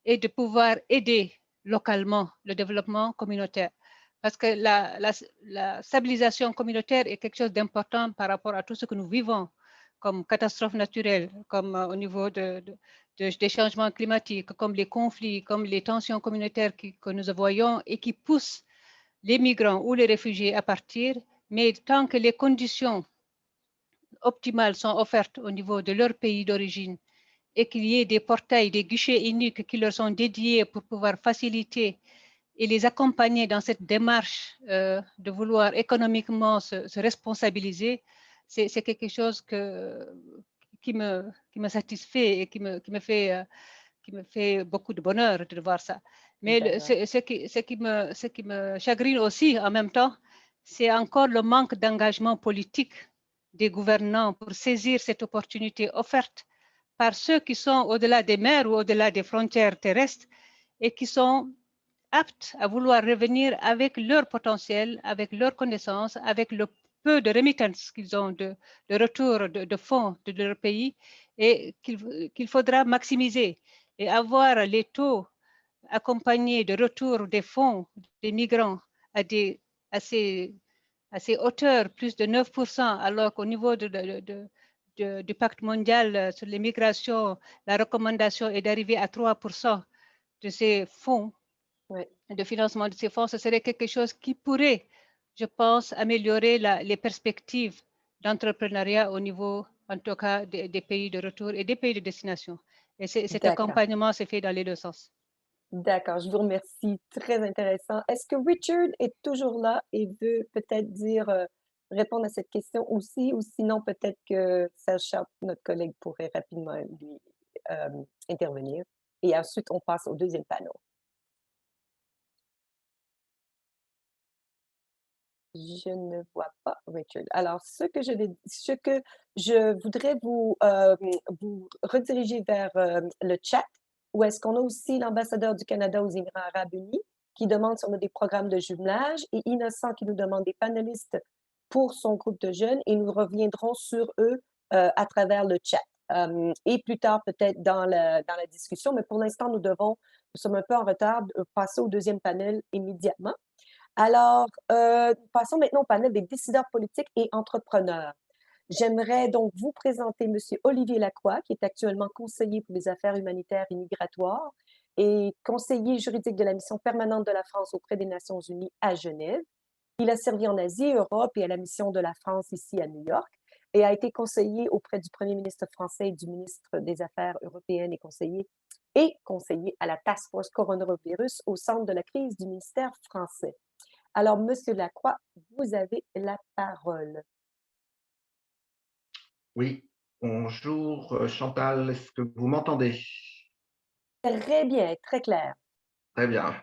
et de pouvoir aider localement le développement communautaire. Parce que la stabilisation communautaire est quelque chose d'important par rapport à tout ce que nous vivons comme catastrophes naturelles, comme au niveau des changements climatiques, comme les conflits, comme les tensions communautaires que nous voyons et qui poussent les migrants ou les réfugiés à partir. Mais tant que les conditions optimales sont offertes au niveau de leur pays d'origine et qu'il y ait des portails, des guichets uniques qui leur sont dédiés pour pouvoir faciliter et les accompagner dans cette démarche de vouloir économiquement se responsabiliser, c'est quelque chose qui me satisfait et qui me fait beaucoup de bonheur de voir ça. Mais ce qui me chagrine aussi en même temps, c'est encore le manque d'engagement politique des gouvernants pour saisir cette opportunité offerte par ceux qui sont au-delà des mers ou au-delà des frontières terrestres et qui sont aptes à vouloir revenir avec leur potentiel, avec leurs connaissances, avec le peu de remittances qu'ils ont de retour de fonds de leur pays et qu'il faudra maximiser et avoir les taux accompagnés de retour des fonds des migrants à ces hauteurs, plus de 9%, alors qu'au niveau du pacte mondial sur les migrations, la recommandation est d'arriver à 3% de ces fonds, de financement de ces fonds. Ce serait quelque chose qui pourrait, je pense, améliorer les perspectives d'entrepreneuriat au niveau, en tout cas, des pays de retour et des pays de destination. Et cet accompagnement s'est fait dans les deux sens. D'accord, je vous remercie. Très intéressant. Est-ce que Richard est toujours là et veut peut-être répondre à cette question aussi, ou sinon peut-être que Serge Sharp, notre collègue, pourrait rapidement lui intervenir. Et ensuite, on passe au deuxième panel. Je ne vois pas Richard. Alors, ce que je voudrais vous rediriger vers le chat, où est-ce qu'on a aussi l'ambassadeur du Canada aux Émirats arabes unis qui demande si on a des programmes de jumelage, et Innocent qui nous demande des panélistes pour son groupe de jeunes, et nous reviendrons sur eux à travers le chat. Et plus tard, peut-être dans la discussion, mais pour l'instant, nous sommes un peu en retard, passer au deuxième panel immédiatement. Alors, passons maintenant au panel des décideurs politiques et entrepreneurs. J'aimerais donc vous présenter M. Olivier Lacroix, qui est actuellement conseiller pour les affaires humanitaires et migratoires et conseiller juridique de la mission permanente de la France auprès des Nations unies à Genève. Il a servi en Asie, Europe et à la mission de la France ici à New York et a été conseiller auprès du Premier ministre français et du ministre des Affaires européennes et conseiller à la Task Force Coronavirus au centre de la crise du ministère français. Alors, Monsieur Lacroix, vous avez la parole. Oui, bonjour Chantal, est-ce que vous m'entendez? Très bien, très clair. Très bien.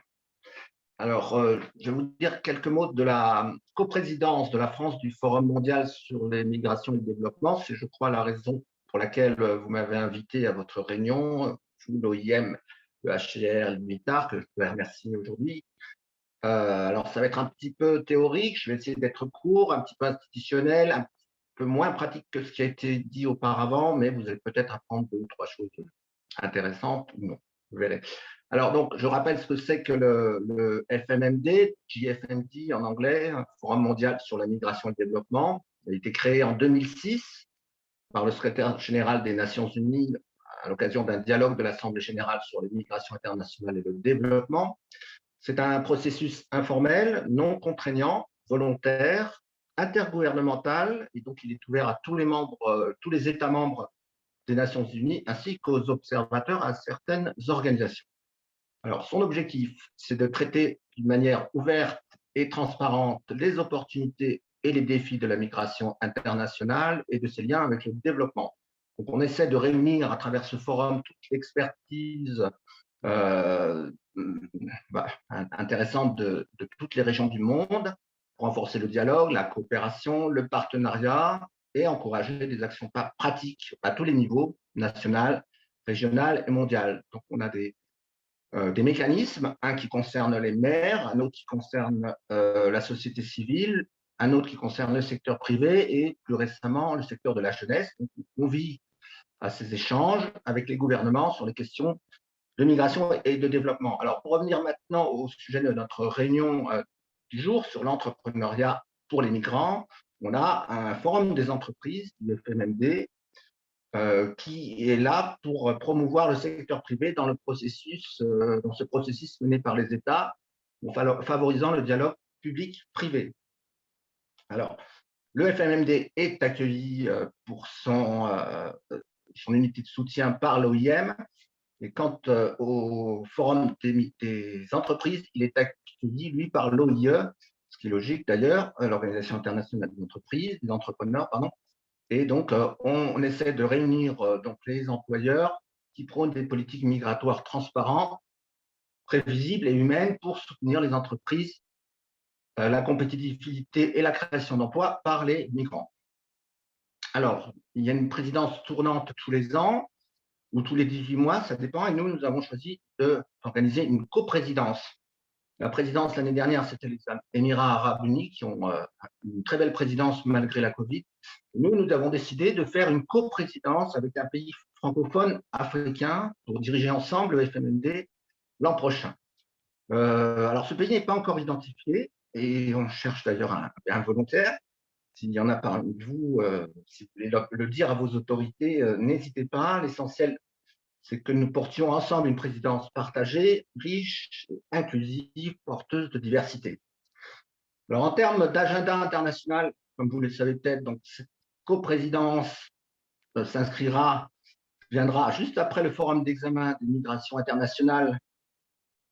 Alors, je vais vous dire quelques mots de la coprésidence de la France du Forum mondial sur les migrations et le développement. C'est, je crois, la raison pour laquelle vous m'avez invité à votre réunion, l'OIM, le HCR, l'UNITAR, que je peux remercier aujourd'hui. Alors, ça va être un petit peu théorique, je vais essayer d'être court, un petit peu institutionnel, un peu moins pratique que ce qui a été dit auparavant, mais vous allez peut-être apprendre 2 ou 3 choses intéressantes ou non, vous verrez. Alors, donc, je rappelle ce que c'est que le FMMD, JFMD en anglais, Forum mondial sur la migration et le développement. Il a été créé en 2006 par le secrétaire général des Nations unies à l'occasion d'un dialogue de l'Assemblée générale sur les migrations internationales et le développement. C'est un processus informel, non contraignant, volontaire, intergouvernemental, et donc il est ouvert à tous les États membres des Nations unies, ainsi qu'aux observateurs à certaines organisations. Alors, son objectif, c'est de traiter d'une manière ouverte et transparente les opportunités et les défis de la migration internationale et de ses liens avec le développement. Donc, on essaie de réunir à travers ce forum toute l'expertise intéressante de toutes les régions du monde pour renforcer le dialogue, la coopération, le partenariat et encourager des actions pratiques à tous les niveaux, national, régional et mondial. Donc, on a des mécanismes, un qui concerne les maires, un autre qui concerne la société civile, un autre qui concerne le secteur privé et plus récemment le secteur de la jeunesse. Donc, on vit à ces échanges avec les gouvernements sur les questions de migration et de développement. Alors, pour revenir maintenant au sujet de notre réunion du jour sur l'entrepreneuriat pour les migrants, on a un forum des entreprises, le FMMD, qui est là pour promouvoir le secteur privé dans ce processus mené par les États, en favorisant le dialogue public-privé. Alors, le FMMD est accueilli pour son unité de soutien par l'OIM, et quant au forum des entreprises, il est accueilli, lui, par l'OIE, ce qui est logique d'ailleurs, l'Organisation internationale des entreprises, des entrepreneurs, pardon. Et donc, on essaie de réunir donc les employeurs qui prônent des politiques migratoires transparentes, prévisibles et humaines pour soutenir les entreprises, la compétitivité et la création d'emplois par les migrants. Alors, il y a une présidence tournante tous les ans, ou tous les 18 mois, ça dépend, et nous avons choisi d'organiser une coprésidence. La présidence l'année dernière, c'était les Émirats arabes unis qui ont une très belle présidence malgré la Covid. Nous avons décidé de faire une coprésidence avec un pays francophone africain pour diriger ensemble le FMND l'an prochain. Alors, ce pays n'est pas encore identifié et on cherche d'ailleurs un volontaire. S'il y en a parmi vous, si vous voulez le dire à vos autorités, n'hésitez pas. L'essentiel, c'est que nous portions ensemble une présidence partagée, riche, inclusive, porteuse de diversité. Alors, en termes d'agenda international, comme vous le savez peut-être, donc cette coprésidence viendra juste après le forum d'examen des migrations internationales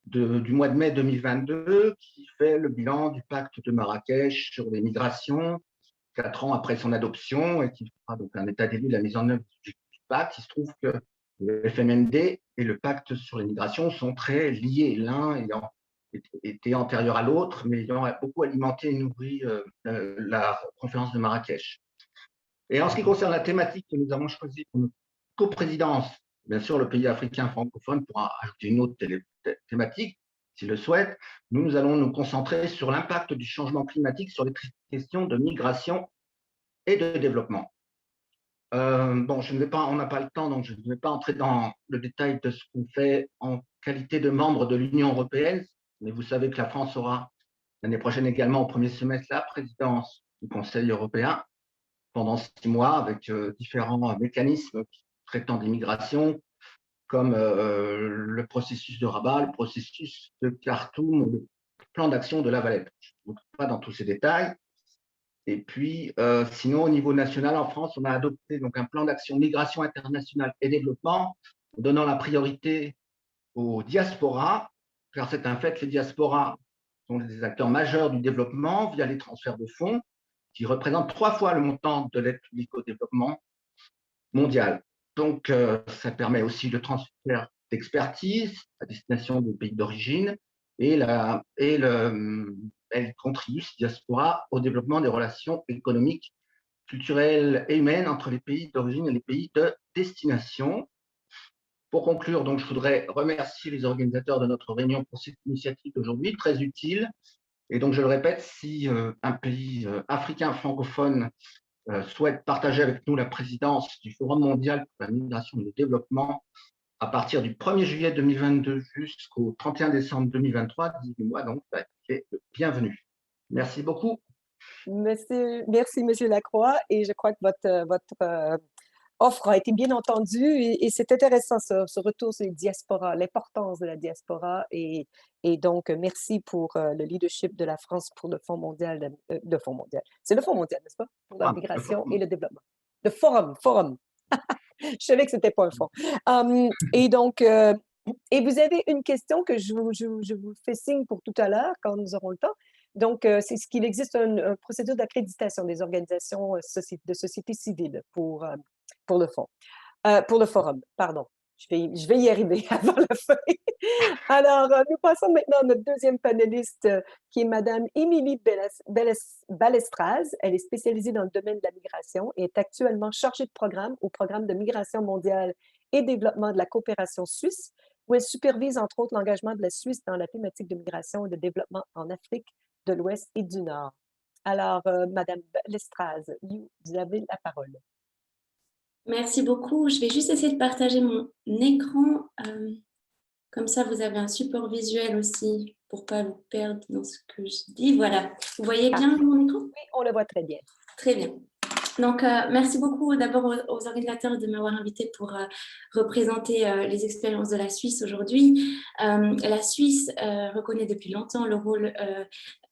du mois de mai 2022, qui fait le bilan du pacte de Marrakech sur les migrations, 4 ans après son adoption, et qui fera donc un état des lieux de la mise en œuvre du pacte. Il se trouve que le FMND et le pacte sur les migrations sont très liés, l'un ayant été antérieur à l'autre, mais ayant beaucoup alimenté et nourri la conférence de Marrakech. Et en ce qui concerne la thématique que nous avons choisie pour notre coprésidence, bien sûr, le pays africain francophone pourra ajouter une autre thématique, s'il le souhaite. Nous allons nous concentrer sur l'impact du changement climatique sur les questions de migration et de développement. Bon, on n'a pas le temps, donc je ne vais pas entrer dans le détail de ce qu'on fait en qualité de membre de l'Union européenne, mais vous savez que la France aura l'année prochaine également au premier semestre la présidence du Conseil européen pendant 6 mois avec différents mécanismes traitant des migrations, comme le processus de Rabat, le processus de Khartoum, le plan d'action de La Valette. Je ne vous pas dans tous ces détails. Et puis, sinon, au niveau national, en France, on a adopté donc, un plan d'action migration internationale et développement, donnant la priorité aux diasporas, car c'est un fait, les diasporas sont des acteurs majeurs du développement via les transferts de fonds, qui représentent 3 fois le montant de l'aide publique au développement mondial. Donc, ça permet aussi le transfert d'expertise à destination des pays d'origine et elle contribue, cette diaspora, au développement des relations économiques, culturelles et humaines entre les pays d'origine et les pays de destination. Pour conclure, donc, je voudrais remercier les organisateurs de notre réunion pour cette initiative d'aujourd'hui, très utile. Et donc, je le répète, si un pays africain francophone souhaite partager avec nous la présidence du Forum mondial pour la migration et le développement à partir du 1er juillet 2022 jusqu'au 31 décembre 2023, 18 mois, donc, c'est le bienvenu. Merci beaucoup. Merci, Monsieur Lacroix, et je crois que votre offre a été bien entendue, et c'est intéressant ce retour sur les diasporas, l'importance de la diaspora, et donc merci pour le leadership de la France pour le Fonds mondial, c'est le Fonds mondial, n'est-ce pas, pour la migration et le développement. Le forum. Je savais que c'était pas un fonds. Et donc, et vous avez une question que je vous fais signe pour tout à l'heure, quand nous aurons le temps. Donc, c'est ce qu'il existe une procédure d'accréditation des organisations de société civile pour le fonds, pour le forum, pardon. Je vais y arriver avant la fin. Alors, nous passons maintenant à notre deuxième panéliste, qui est Madame Émilie Balestraz. Elle est spécialisée dans le domaine de la migration et est actuellement chargée de programme au programme de migration mondiale et développement de la coopération suisse, où elle supervise entre autres l'engagement de la Suisse dans la thématique de migration et de développement en Afrique de l'Ouest et du Nord. Alors, Madame Balestraz, vous avez la parole. Merci beaucoup. Je vais juste essayer de partager mon écran. Comme ça, vous avez un support visuel aussi pour ne pas vous perdre dans ce que je dis. Voilà. Vous voyez bien mon écran? Oui, on le voit très bien. Très bien. Donc, merci beaucoup d'abord aux organisateurs de m'avoir invité pour représenter les expériences de la Suisse aujourd'hui. La Suisse reconnaît depuis longtemps le rôle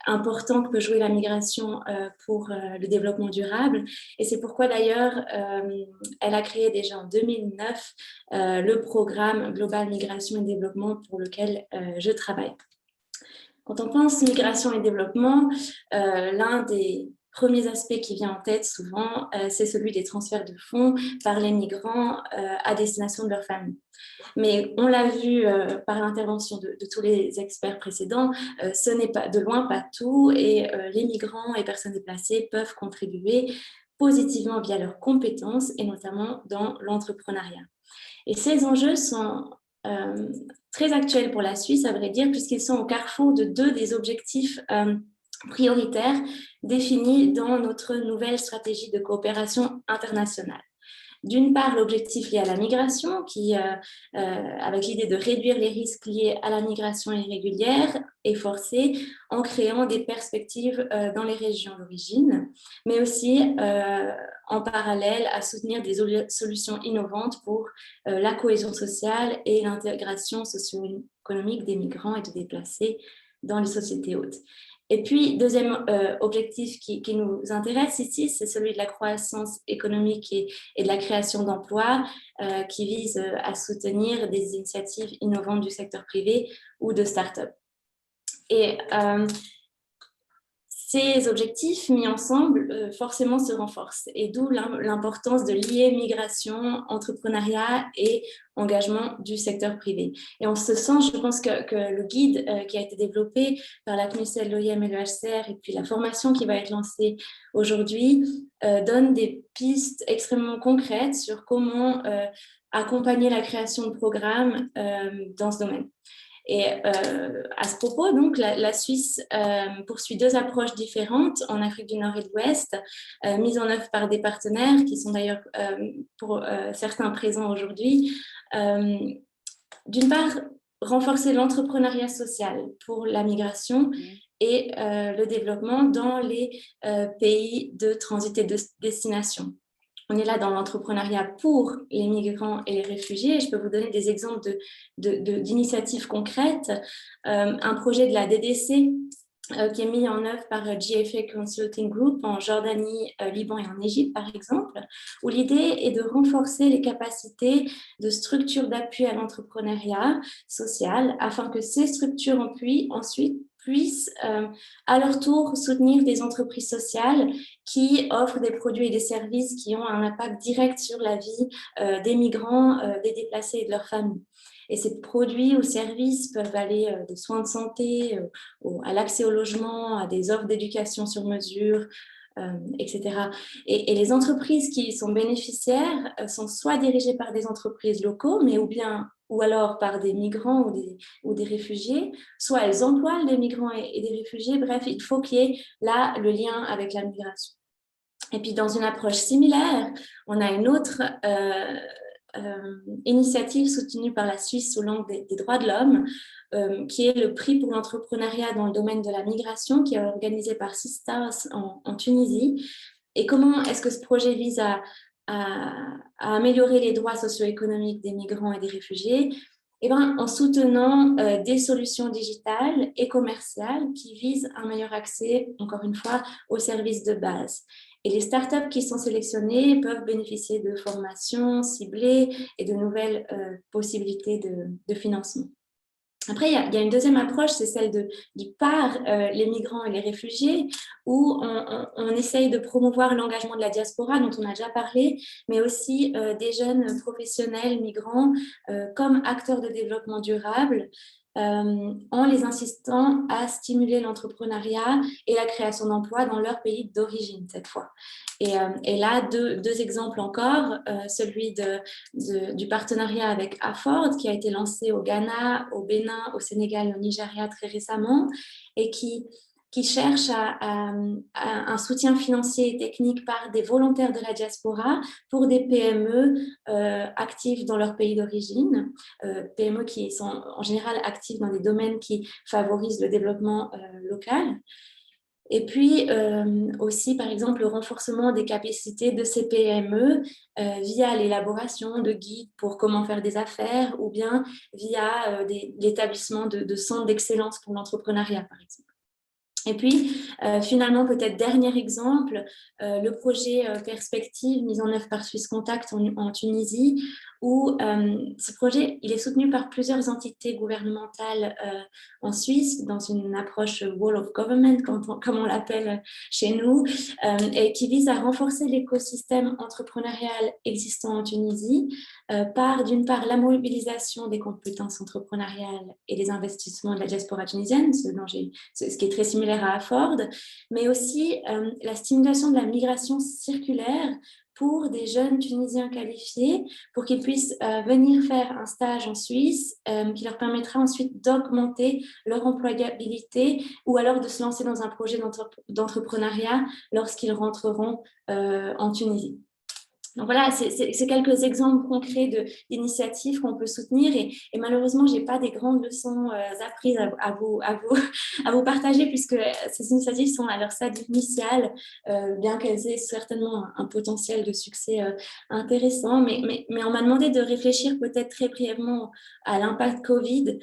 important que peut jouer la migration pour le développement durable. Et c'est pourquoi d'ailleurs, elle a créé déjà en 2009 le programme Global Migration et Développement pour lequel je travaille. Quand on pense migration et développement, l'un des premier aspect qui vient en tête souvent, c'est celui des transferts de fonds par les migrants à destination de leur famille. Mais on l'a vu par l'intervention de tous les experts précédents, ce n'est pas de loin pas tout, et les migrants et personnes déplacées peuvent contribuer positivement via leurs compétences et notamment dans l'entrepreneuriat. Et ces enjeux sont très actuels pour la Suisse, à vrai dire, puisqu'ils sont au carrefour de 2 des objectifs prioritaires définis dans notre nouvelle stratégie de coopération internationale. D'une part, l'objectif lié à la migration, avec l'idée de réduire les risques liés à la migration irrégulière et forcée en créant des perspectives dans les régions d'origine, mais aussi en parallèle à soutenir des solutions innovantes pour la cohésion sociale et l'intégration socio-économique des migrants et de déplacés dans les sociétés hôtes. Et puis, deuxième objectif qui nous intéresse ici, c'est celui de la croissance économique et de la création d'emplois qui vise à soutenir des initiatives innovantes du secteur privé ou de start-up. Et ces objectifs mis ensemble forcément se renforcent et d'où l'importance de lier migration, entrepreneuriat et engagement du secteur privé. Et en ce sens, je pense que le guide qui a été développé par la CNUSL, l'OIM et le HCR et puis la formation qui va être lancée aujourd'hui donne des pistes extrêmement concrètes sur comment accompagner la création de programmes dans ce domaine. Et à ce propos, donc, la Suisse poursuit deux approches différentes en Afrique du Nord et de l'Ouest, mises en œuvre par des partenaires qui sont d'ailleurs pour certains présents aujourd'hui. D'une part, renforcer l'entrepreneuriat social pour la migration et le développement dans les pays de transit et de destination. On est là dans l'entrepreneuriat pour les migrants et les réfugiés. Je peux vous donner des exemples d'initiatives concrètes. Un projet de la DDC qui est mis en œuvre par GFA Consulting Group en Jordanie, Liban et en Égypte, par exemple, où l'idée est de renforcer les capacités de structures d'appui à l'entrepreneuriat social afin que ces structures ensuite puissent à leur tour soutenir des entreprises sociales qui offrent des produits et des services qui ont un impact direct sur la vie des migrants, des déplacés et de leurs familles. Et ces produits ou services peuvent aller des soins de santé, à l'accès au logement, à des offres d'éducation sur mesure, etc. Et les entreprises qui sont bénéficiaires sont soit dirigées par des entreprises locaux, mais ou alors par des migrants ou des réfugiés, soit elles emploient des migrants et des réfugiés. Bref, il faut qu'il y ait là le lien avec la migration. Et puis, dans une approche similaire, on a une autre initiative soutenue par la Suisse sous l'angle des droits de l'homme, qui est le prix pour l'entrepreneuriat dans le domaine de la migration, qui est organisé par Sistas en Tunisie. Et comment est-ce que ce projet vise à améliorer les droits socio-économiques des migrants et des réfugiés? Eh bien, en soutenant des solutions digitales et commerciales qui visent un meilleur accès, encore une fois, aux services de base. Et les startups qui sont sélectionnées peuvent bénéficier de formations ciblées et de nouvelles possibilités de financement. Après, il y a une deuxième approche, c'est celle du par les migrants et les réfugiés, où on essaye de promouvoir l'engagement de la diaspora, dont on a déjà parlé, mais aussi des jeunes professionnels migrants comme acteurs de développement durable, en les incitant à stimuler l'entrepreneuriat et la création d'emplois dans leur pays d'origine cette fois. Et là, deux exemples encore, celui du partenariat avec Afford qui a été lancé au Ghana, au Bénin, au Sénégal et au Nigeria très récemment et qui cherche à un soutien financier et technique par des volontaires de la diaspora pour des PME actives dans leur pays d'origine, PME qui sont en général actives dans des domaines qui favorisent le développement local. Et puis aussi, par exemple, le renforcement des capacités de ces PME via l'élaboration de guides pour comment faire des affaires ou bien via l'établissement de centres d'excellence pour l'entrepreneuriat, par exemple. Et puis, finalement, peut-être dernier exemple, le projet Perspective mis en œuvre par Swiss Contact en Tunisie, où ce projet il est soutenu par plusieurs entités gouvernementales en Suisse, dans une approche Wall of Government, comme on l'appelle chez nous, et qui vise à renforcer l'écosystème entrepreneurial existant en Tunisie par, d'une part, la mobilisation des compétences entrepreneuriales et des investissements de la diaspora tunisienne, ce qui est très similaire à Afford, mais aussi la stimulation de la migration circulaire pour des jeunes Tunisiens qualifiés, pour qu'ils puissent venir faire un stage en Suisse qui leur permettra ensuite d'augmenter leur employabilité ou alors de se lancer dans un projet d'entrepreneuriat lorsqu'ils rentreront en Tunisie. Donc voilà, c'est quelques exemples concrets d'initiatives qu'on peut soutenir et malheureusement, je n'ai pas des grandes leçons apprises à vous partager puisque ces initiatives sont à leur stade initial, bien qu'elles aient certainement un potentiel de succès intéressant. Mais on m'a demandé de réfléchir peut-être très brièvement à l'impact Covid.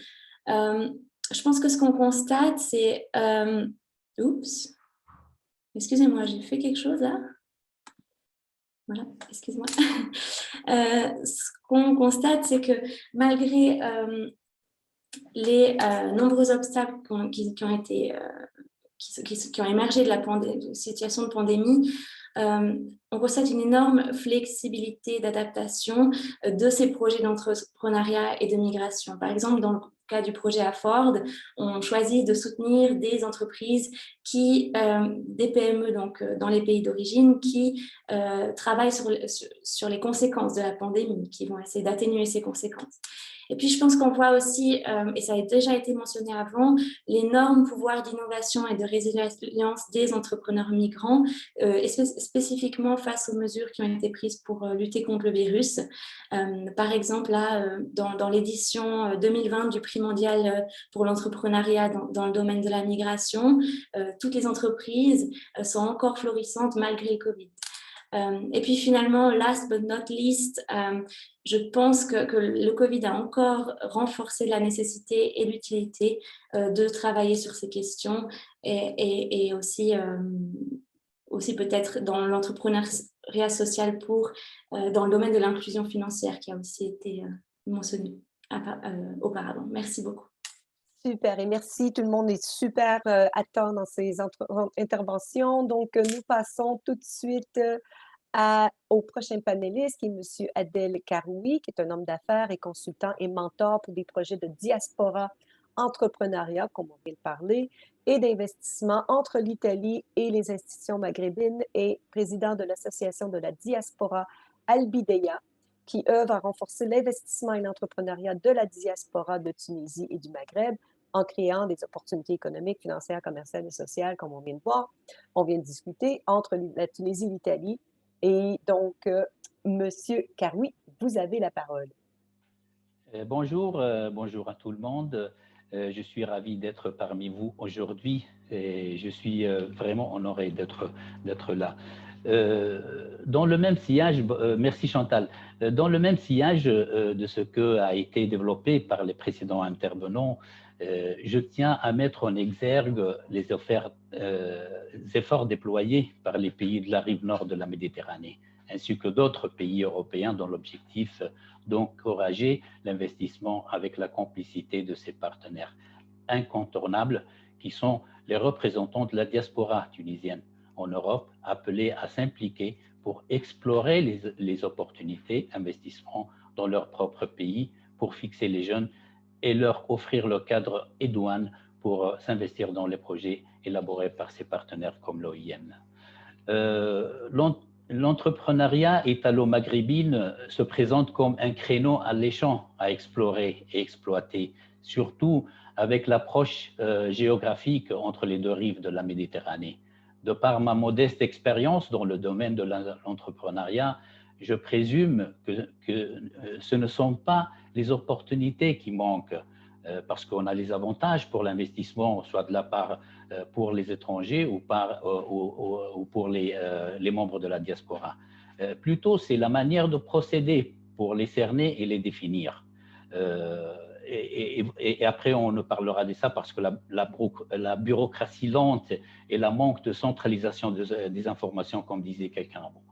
Je pense que ce qu'on constate, c'est... oups, excusez-moi, j'ai fait quelque chose là. Voilà, excuse-moi. Ce qu'on constate, c'est que malgré les nombreux obstacles qui ont émergé de la situation de pandémie, on constate une énorme flexibilité d'adaptation de ces projets d'entrepreneuriat et de migration. Par exemple, dans le cas du projet Afford, on choisit de soutenir des entreprises des PME donc, dans les pays d'origine qui travaillent sur les conséquences de la pandémie, qui vont essayer d'atténuer ces conséquences. Et puis, je pense qu'on voit aussi, et ça a déjà été mentionné avant, l'énorme pouvoir d'innovation et de résilience des entrepreneurs migrants, et spécifiquement face aux mesures qui ont été prises pour lutter contre le virus. Par exemple, là, dans l'édition 2020 du prix mondial pour l'entrepreneuriat dans le domaine de la migration, toutes les entreprises sont encore florissantes malgré le Covid. Et puis finalement, last but not least, je pense que le Covid a encore renforcé la nécessité et l'utilité de travailler sur ces questions et aussi peut-être dans l'entrepreneuriat social dans le domaine de l'inclusion financière qui a aussi été mentionné auparavant. Merci beaucoup. Super, et merci. Tout le monde est super à temps dans ces interventions. Donc, nous passons tout de suite au prochain panéliste, qui est M. Adel Karoui, qui est un homme d'affaires et consultant et mentor pour des projets de diaspora entrepreneuriat, comme on vient de parler, et d'investissement entre l'Italie et les institutions maghrébines, et président de l'Association de la diaspora Albideya, qui œuvre à renforcer l'investissement et l'entrepreneuriat de la diaspora de Tunisie et du Maghreb en créant des opportunités économiques, financières, commerciales et sociales, comme on vient de voir. On vient de discuter entre la Tunisie et l'Italie. Et donc, Monsieur Karoui, vous avez la parole. Bonjour à tout le monde. Je suis ravi d'être parmi vous aujourd'hui et je suis vraiment honoré d'être là. Dans le même sillage, merci Chantal, dans le même sillage de ce qui a été développé par les précédents intervenants, je tiens à mettre en exergue les efforts déployés par les pays de la rive nord de la Méditerranée, ainsi que d'autres pays européens dans l'objectif d'encourager l'investissement avec la complicité de ses partenaires incontournables qui sont les représentants de la diaspora tunisienne en Europe, appelés à s'impliquer pour explorer les opportunités d'investissement dans leur propre pays pour fixer les jeunes et leur offrir le cadre idoine pour s'investir dans les projets élaborés par ces partenaires comme l'OIM. L'entrepreneuriat italo-maghrébine se présente comme un créneau alléchant à explorer et exploiter, surtout avec l'approche géographique entre les deux rives de la Méditerranée. De par ma modeste expérience dans le domaine de l'entrepreneuriat, je présume que ce ne sont pas les opportunités qui manquent, parce qu'on a les avantages pour l'investissement, soit de la part pour les étrangers ou pour les membres de la diaspora. Plutôt, c'est la manière de procéder pour les cerner et les définir. Et après, on ne parlera de ça parce que la bureaucratie lente et la manque de centralisation des informations, comme disait quelqu'un avant.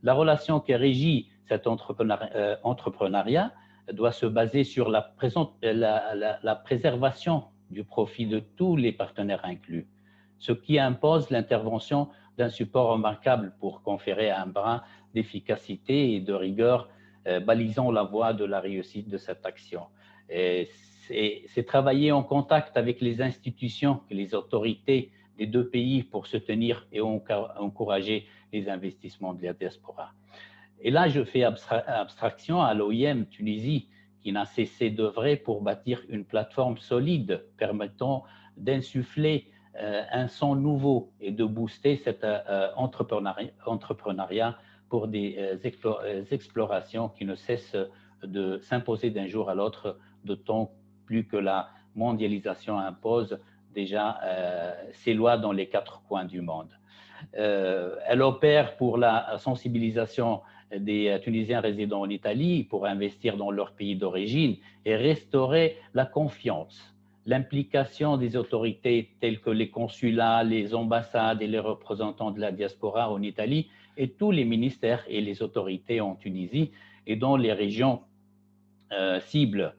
La relation qui régit cet entrepreneuriat doit se baser sur la préservation du profit de tous les partenaires inclus, ce qui impose l'intervention d'un support remarquable pour conférer un brin d'efficacité et de rigueur balisant la voie de la réussite de cette action. C'est travailler en contact avec les institutions et les autorités des deux pays pour soutenir et encourager les investissements de la diaspora. Et là, je fais abstraction à l'OIM Tunisie, qui n'a cessé d'œuvrer pour bâtir une plateforme solide permettant d'insuffler un son nouveau et de booster cet entrepreneuriat pour des explorations qui ne cessent de s'imposer d'un jour à l'autre, d'autant plus que la mondialisation impose déjà ses lois dans les 4 coins du monde. Elle opère pour la sensibilisation des Tunisiens résidant en Italie pour investir dans leur pays d'origine et restaurer la confiance, l'implication des autorités telles que les consulats, les ambassades et les représentants de la diaspora en Italie et tous les ministères et les autorités en Tunisie et dans les régions cibles.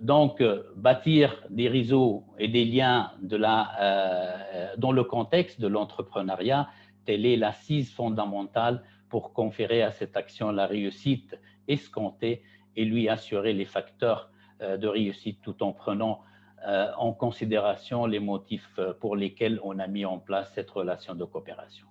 Donc, bâtir des réseaux et des liens dans le contexte de l'entrepreneuriat, telle est l'assise fondamentale pour conférer à cette action la réussite escomptée et lui assurer les facteurs de réussite tout en prenant en considération les motifs pour lesquels on a mis en place cette relation de coopération.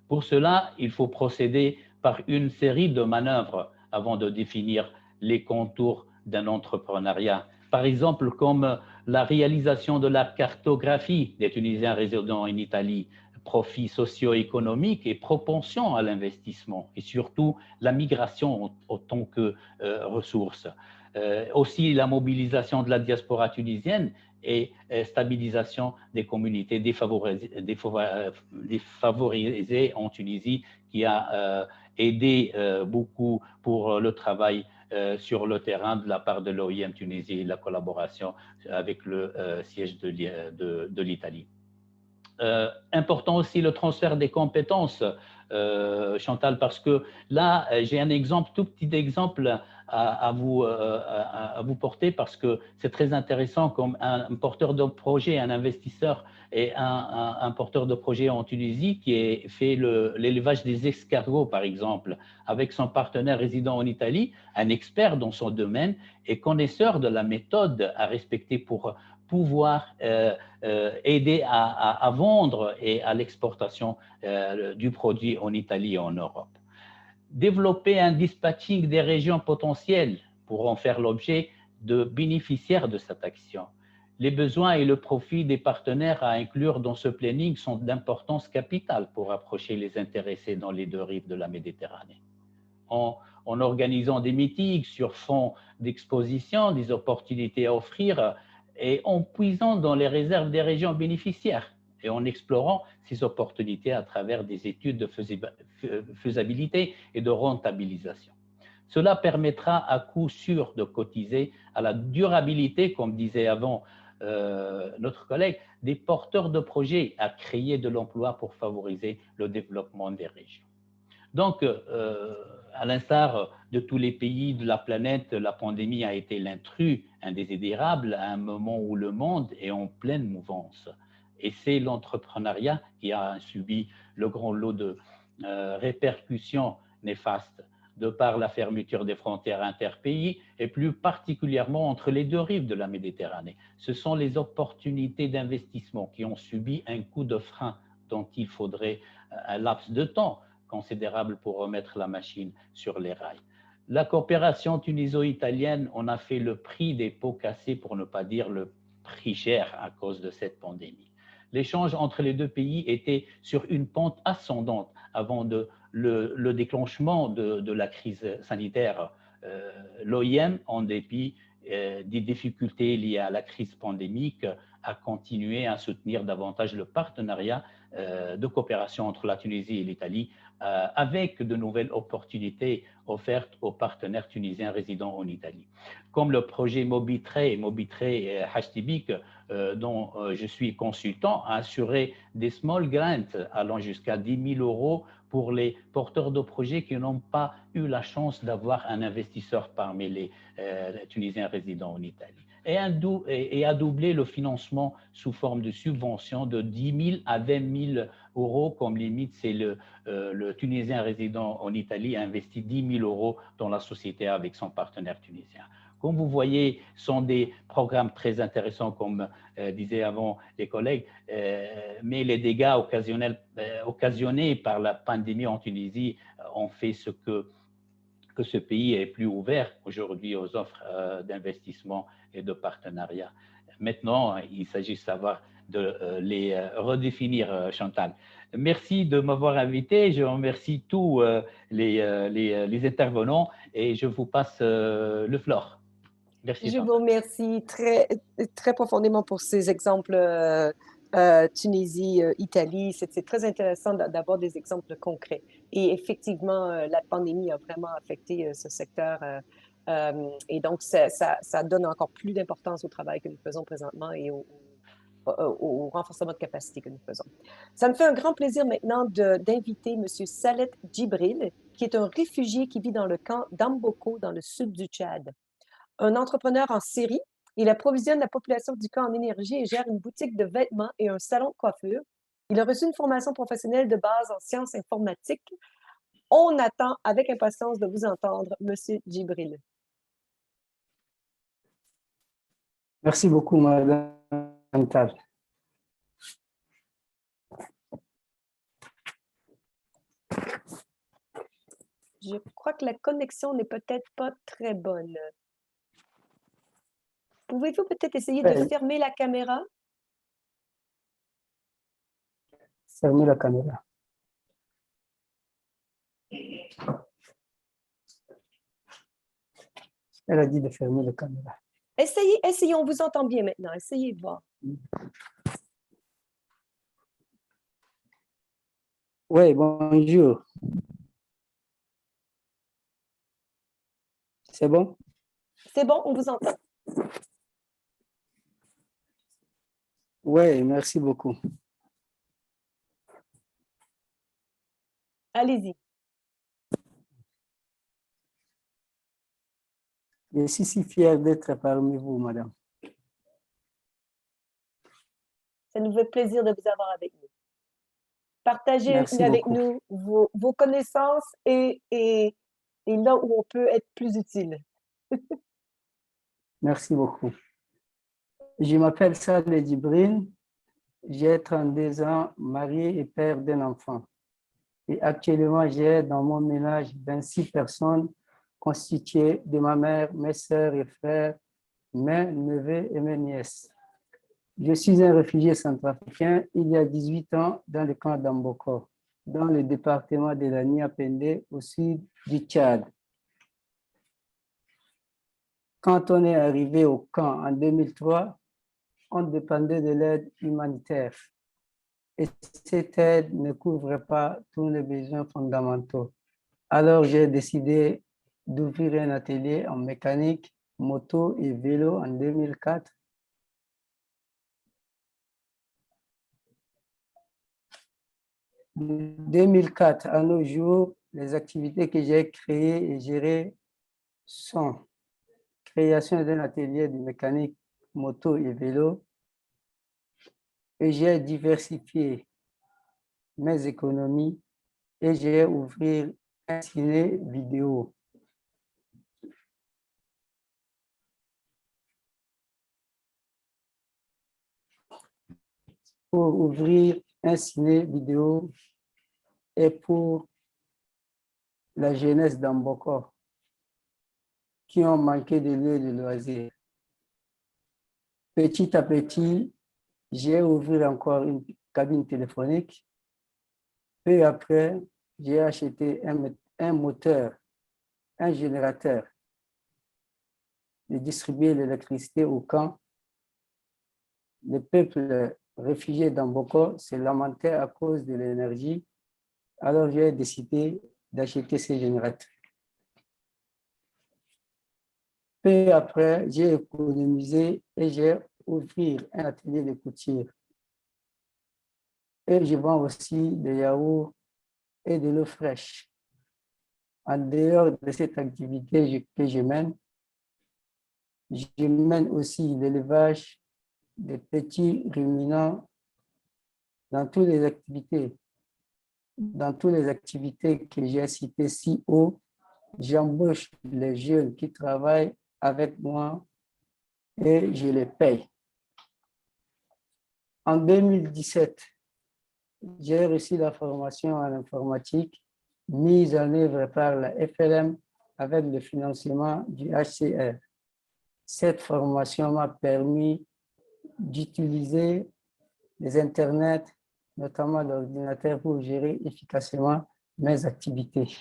Pour cela, il faut procéder par une série de manœuvres avant de définir les contours d'un entrepreneuriat. Par exemple, comme la réalisation de la cartographie des Tunisiens résidant en Italie, profits socio-économiques et propension à l'investissement, et surtout la migration autant que ressources. Aussi la mobilisation de la diaspora tunisienne et stabilisation des communautés défavorisées en Tunisie, qui a aidé beaucoup pour le travail sur le terrain de la part de l'OIM Tunisie et la collaboration avec le siège de l'Italie. Important aussi le transfert des compétences, Chantal, parce que là, j'ai un exemple, tout petit exemple à vous porter, parce que c'est très intéressant comme un porteur de projet, un investisseur et un porteur de projet en Tunisie qui a fait l'élevage des escargots, par exemple, avec son partenaire résident en Italie, un expert dans son domaine et connaisseur de la méthode à respecter pour pouvoir aider à vendre et à l'exportation du produit en Italie et en Europe. Développer un dispatching des régions potentielles pour en faire l'objet de bénéficiaires de cette action. Les besoins et le profit des partenaires à inclure dans ce planning sont d'importance capitale pour approcher les intéressés dans les 2 rives de la Méditerranée. En organisant des meetings sur fond d'exposition, des opportunités à offrir et en puisant dans les réserves des régions bénéficiaires et en explorant ces opportunités à travers des études de faisabilité et de rentabilisation. Cela permettra à coup sûr de cotiser à la durabilité, comme disait avant notre collègue, des porteurs de projets à créer de l'emploi pour favoriser le développement des régions. Donc, à l'instar de tous les pays de la planète, la pandémie a été l'intrus indésirable à un moment où le monde est en pleine mouvance. Et c'est l'entrepreneuriat qui a subi le grand lot de répercussions néfastes de par la fermeture des frontières interpays et plus particulièrement entre les 2 rives de la Méditerranée. Ce sont les opportunités d'investissement qui ont subi un coup de frein dont il faudrait un laps de temps considérable pour remettre la machine sur les rails. La coopération tuniso-italienne, on a fait le prix des pots cassés, pour ne pas dire le prix cher à cause de cette pandémie. L'échange entre les 2 pays était sur une pente ascendante avant le déclenchement de la crise sanitaire. L'OIM, en dépit des difficultés liées à la crise pandémique, a continué à soutenir davantage le partenariat de coopération entre la Tunisie et l'Italie avec de nouvelles opportunités offertes aux partenaires tunisiens résidant en Italie, comme le projet Mobitrade HTBIC, dont je suis consultant, a assuré des small grants allant jusqu'à 10 000 € pour les porteurs de projets qui n'ont pas eu la chance d'avoir un investisseur parmi les Tunisiens résidant en Italie. Et a doublé le financement sous forme de subvention de 10 000 à 20 000 € comme limite. C'est le Tunisien résident en Italie a investi 10 000 € dans la société avec son partenaire tunisien. Comme vous voyez, ce sont des programmes très intéressants, comme disaient avant les collègues, mais les dégâts occasionnés par la pandémie en Tunisie ont fait que ce pays est plus ouvert aujourd'hui aux offres d'investissement et de partenariat. Maintenant, il s'agit de savoir de les redéfinir, Chantal. Merci de m'avoir invité. Je remercie tous les intervenants et je vous passe le floor. Merci. Je vous remercie très, très profondément pour ces exemples Tunisie, Italie. C'est très intéressant d'avoir des exemples concrets. Et effectivement, la pandémie a vraiment affecté ce secteur. Et donc, ça donne encore plus d'importance au travail que nous faisons présentement et au renforcement de capacité que nous faisons. Ça me fait un grand plaisir maintenant d'inviter M. Salet Djibril, qui est un réfugié qui vit dans le camp d'Amboko, dans le sud du Tchad. Un entrepreneur en série, il approvisionne la population du camp en énergie et gère une boutique de vêtements et un salon de coiffure. Il a reçu une formation professionnelle de base en sciences informatiques. On attend avec impatience de vous entendre, M. Djibril. Merci beaucoup, Madame Chantal. Je crois que la connexion n'est peut-être pas très bonne. Pouvez-vous peut-être essayer de fermer la caméra? Fermer la caméra. Elle a dit de fermer la caméra. Essayez, on vous entend bien maintenant. Essayez de voir. Oui, bonjour. C'est bon? C'est bon, on vous entend. Oui, merci beaucoup. Allez-y. Je suis si fier d'être parmi vous, madame. Ça nous fait plaisir de vous avoir avec nous. Partagez Merci avec beaucoup. nous vos connaissances et là où on peut être plus utile. Merci beaucoup. Je m'appelle Salet Djibril. J'ai 32 ans, marié et père d'un enfant. Et actuellement, j'ai dans mon ménage 26 personnes constituées de ma mère, mes sœurs et frères, mes neveux et mes nièces. Je suis un réfugié centrafricain il y a 18 ans dans le camp d'Amboko, dans le département de la Niapende, au sud du Tchad. Quand on est arrivé au camp en 2003, on dépendait de l'aide humanitaire. Et cette aide ne couvrait pas tous les besoins fondamentaux. Alors, j'ai décidé d'ouvrir un atelier en mécanique, moto et vélo en 2004. De 2004 à nos jours, les activités que j'ai créées et gérées sont création d'un atelier de mécanique, moto et vélo, et j'ai diversifié mes économies et j'ai ouvert un ciné vidéo. Pour ouvrir un ciné vidéo et pour la jeunesse d'Amboko qui ont manqué de lieux de loisirs. Petit à petit, j'ai ouvert encore une cabine téléphonique. Peu après, j'ai acheté un moteur, un générateur de distribuer l'électricité au camp. Le peuple réfugié d'Amboko se lamentait à cause de l'énergie. Alors, j'ai décidé d'acheter ces générateurs. Peu après, j'ai économisé et j'ai ouvert un atelier de couture. Et je vends aussi des yaourts et de l'eau fraîche. En dehors de cette activité que je mène aussi l'élevage des petits ruminants dans toutes les activités. Dans toutes les activités que j'ai citées si haut, j'embauche les jeunes qui travaillent avec moi et je les paye. En 2017, j'ai reçu la formation en informatique mise en œuvre par la FLM avec le financement du HCR. Cette formation m'a permis d'utiliser les internets notamment l'ordinateur pour gérer efficacement mes activités.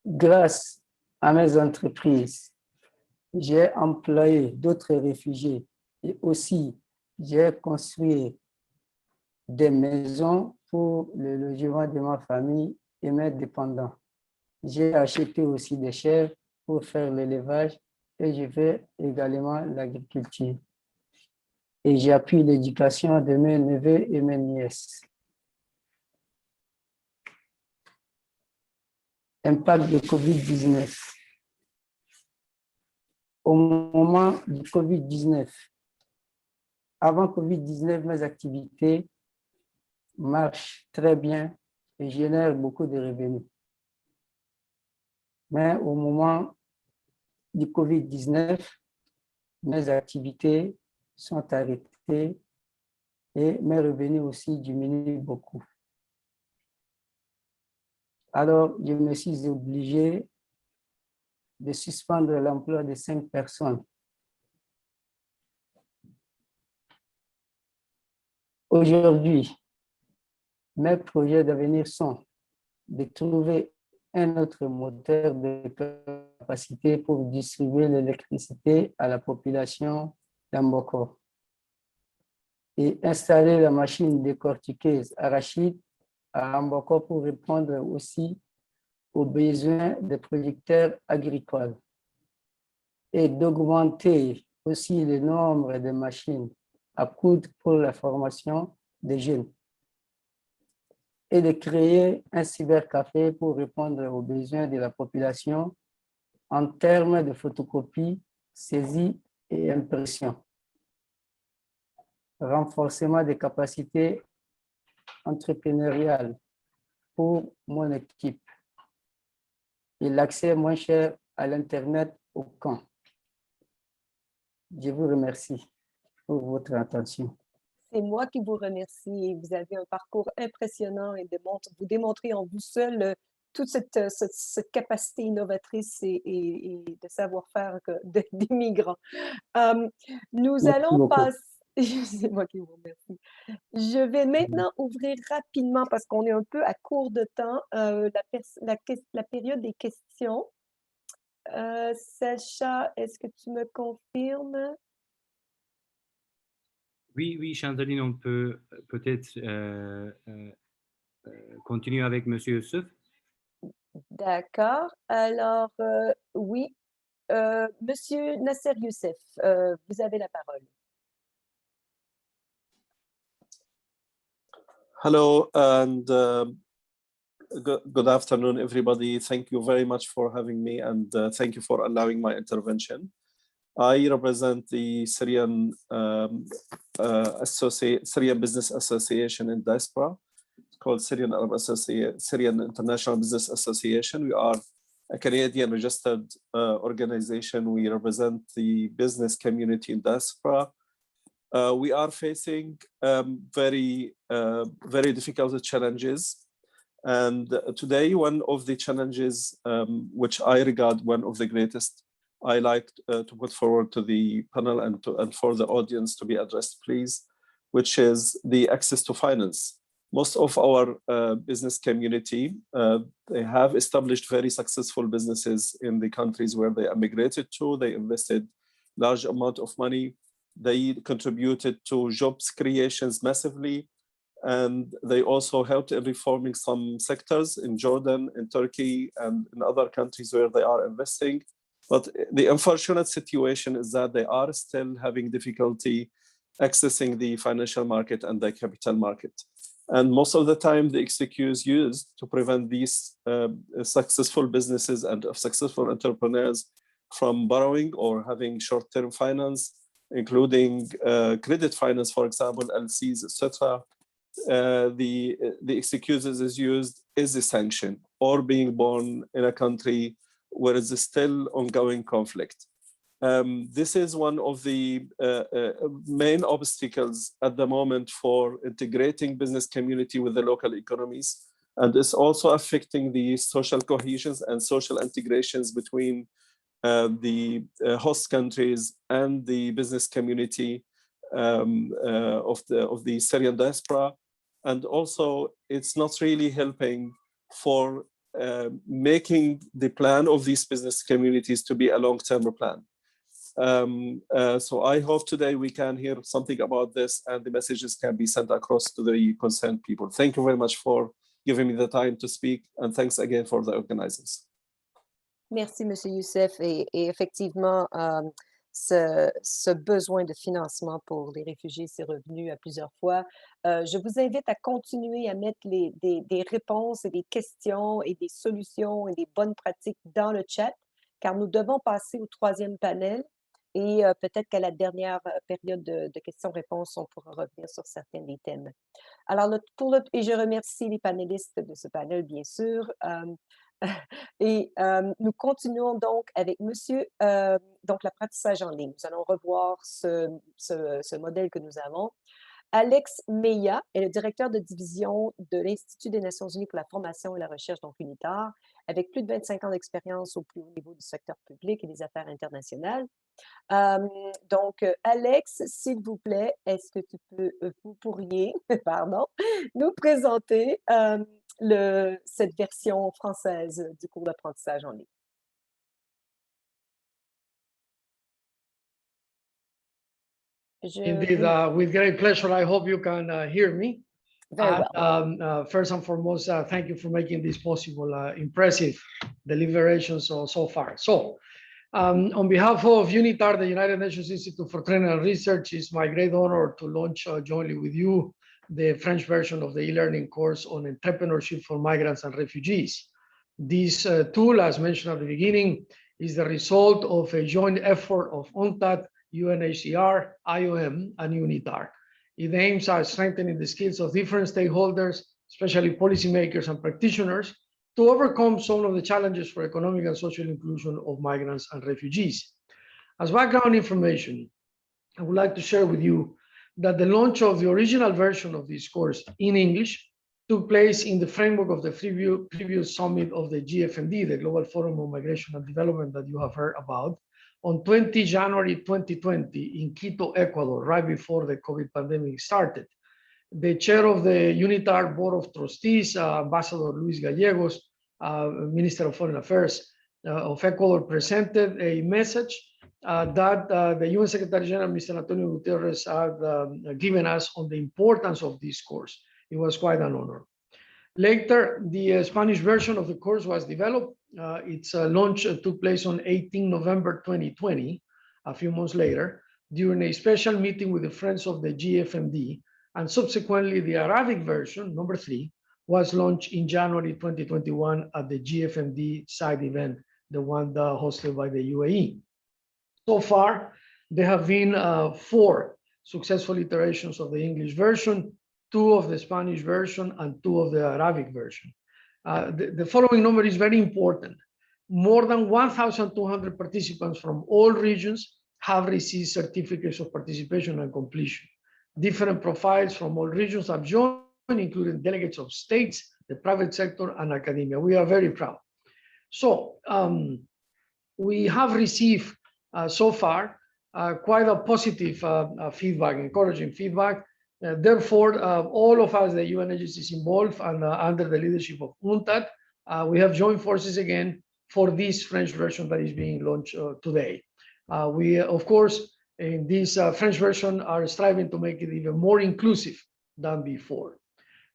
Grâce à mes entreprises, j'ai employé d'autres réfugiés et aussi j'ai construit des maisons pour le logement de ma famille et mes dépendants. J'ai acheté aussi des chèvres pour faire l'élevage et je fais également l'agriculture. Et j'appuie l'éducation de mes neveux et mes nièces. Impact de COVID-19. Au moment du COVID-19, avant COVID-19, mes activités marchent très bien et génèrent beaucoup de revenus. Mais au moment du COVID-19, mes activités sont arrêtées et mes revenus aussi diminuent beaucoup. Alors, je me suis obligé de suspendre l'emploi de 5 personnes. Aujourd'hui, mes projets d'avenir sont de trouver un autre moteur de capacité pour distribuer l'électricité à la population d'Amboko et installer la machine décortiqueuse arachide à Amboko pour répondre aussi aux besoins des producteurs agricoles et d'augmenter aussi le nombre de machines à coudre pour la formation des jeunes et de créer un cybercafé pour répondre aux besoins de la population en termes de photocopie, saisie et impression. Renforcement des capacités entrepreneuriales pour mon équipe et l'accès moins cher à l'Internet au camp. Je vous remercie pour votre attention. C'est moi qui vous remercie. Vous avez un parcours impressionnant et vous démontrez en vous seul toute cette capacité innovatrice et de savoir-faire des migrants. Nous allons passer... C'est moi qui vous remercie. Je vais maintenant ouvrir rapidement, parce qu'on est un peu à court de temps, la période des questions. Sacha, est-ce que tu me confirmes? Oui, Chantaline, on peut peut-être continuer avec M. Youssef. D'accord. Alors, oui. Monsieur Nasser Youssef, vous avez la parole. Hello, and good afternoon, everybody. Thank you very much for having me, and thank you for allowing my intervention. I represent the Syrian Syrian Business Association in diaspora. It's called Syrian International Business Association. We are a Canadian registered organization. We represent the business community in diaspora. We are facing very difficult challenges. And today, one of the challenges, which I regard one of the greatest, I like to put forward to the panel and for the audience to be addressed, please, which is the access to finance. Most of our business community, they have established very successful businesses in the countries where they immigrated to. They invested large amount of money. They contributed to jobs creations massively. And they also helped in reforming some sectors in Jordan, in Turkey, and in other countries where they are investing. But the unfortunate situation is that they are still having difficulty accessing the financial market and the capital market. And most of the time, the excuse used to prevent these successful businesses and successful entrepreneurs from borrowing or having short-term finance, including credit finance, for example, LCs, etc. The excuses is used is a sanction or being born in a country where it's still ongoing conflict. This is one of the main obstacles at the moment for integrating business community with the local economies. And it's also affecting the social cohesions and social integrations between the host countries and the business community of the Syrian diaspora, and also it's not really helping for making the plan of these business communities to be a long-term plan. So I hope today we can hear something about this and the messages can be sent across to the concerned people. Thank you very much for giving me the time to speak, and thanks again for the organizers. Merci, M. Youssef. Et effectivement, ce besoin de financement pour les réfugiés, c'est revenu à plusieurs fois. Je vous invite à continuer à mettre des réponses et des questions et des solutions et des bonnes pratiques dans le chat, car nous devons passer au troisième panel et peut-être qu'à la dernière période de questions-réponses, on pourra revenir sur certains des thèmes. Alors, et je remercie les panélistes de ce panel, bien sûr. Et nous continuons donc avec donc l'apprentissage en ligne. Nous allons revoir ce modèle que nous avons. Alex Meya est le directeur de division de l'Institut des Nations Unies pour la formation et la recherche, donc UNITAR, avec plus de 25 ans d'expérience au plus haut niveau du secteur public et des affaires internationales. Donc, Alex, s'il vous plaît, est-ce que vous pourriez, pardon, nous présenter cette version française du cours d'apprentissage en ligne? Indeed, with great pleasure. I hope you can hear me. Very well. First and foremost, thank you for making this possible. Impressive deliberations so far. So, on behalf of UNITAR, the United Nations Institute for Training and Research, it's my great honor to launch jointly with you the French version of the e-learning course on entrepreneurship for migrants and refugees. This tool, as mentioned at the beginning, is the result of a joint effort of UNCTAD, UNHCR, IOM, and UNITAR. It aims at strengthening the skills of different stakeholders, especially policymakers and practitioners, to overcome some of the challenges for economic and social inclusion of migrants and refugees. As background information, I would like to share with you that the launch of the original version of this course in English took place in the framework of the previous summit of the GFMD, the Global Forum on Migration and Development that you have heard about, on 20 January 2020 in Quito, Ecuador, right before the COVID pandemic started. The chair of the UNITAR Board of Trustees, Ambassador Luis Gallegos, Minister of Foreign Affairs of Ecuador, presented a message that the UN Secretary General, Mr. Antonio Guterres, had given us on the importance of this course. It was quite an honor. Later, the Spanish version of the course was developed. Its launch took place on 18 November 2020, a few months later, during a special meeting with the friends of the GFMD, and subsequently the Arabic version, number 3, was launched in January 2021 at the GFMD side event, the one hosted by the UAE. So far, there have been 4 successful iterations of the English version, 2 of the Spanish version, and 2 of the Arabic version. The following number is very important. More than 1,200 participants from all regions have received certificates of participation and completion. Different profiles from all regions have joined, including delegates of states, the private sector, and academia. We are very proud. So we have received so far quite a positive feedback, encouraging feedback. Therefore, all of us, the UN agencies involved and under the leadership of UNCTAD, we have joined forces again for this French version that is being launched today. We, of course, in this French version are striving to make it even more inclusive than before.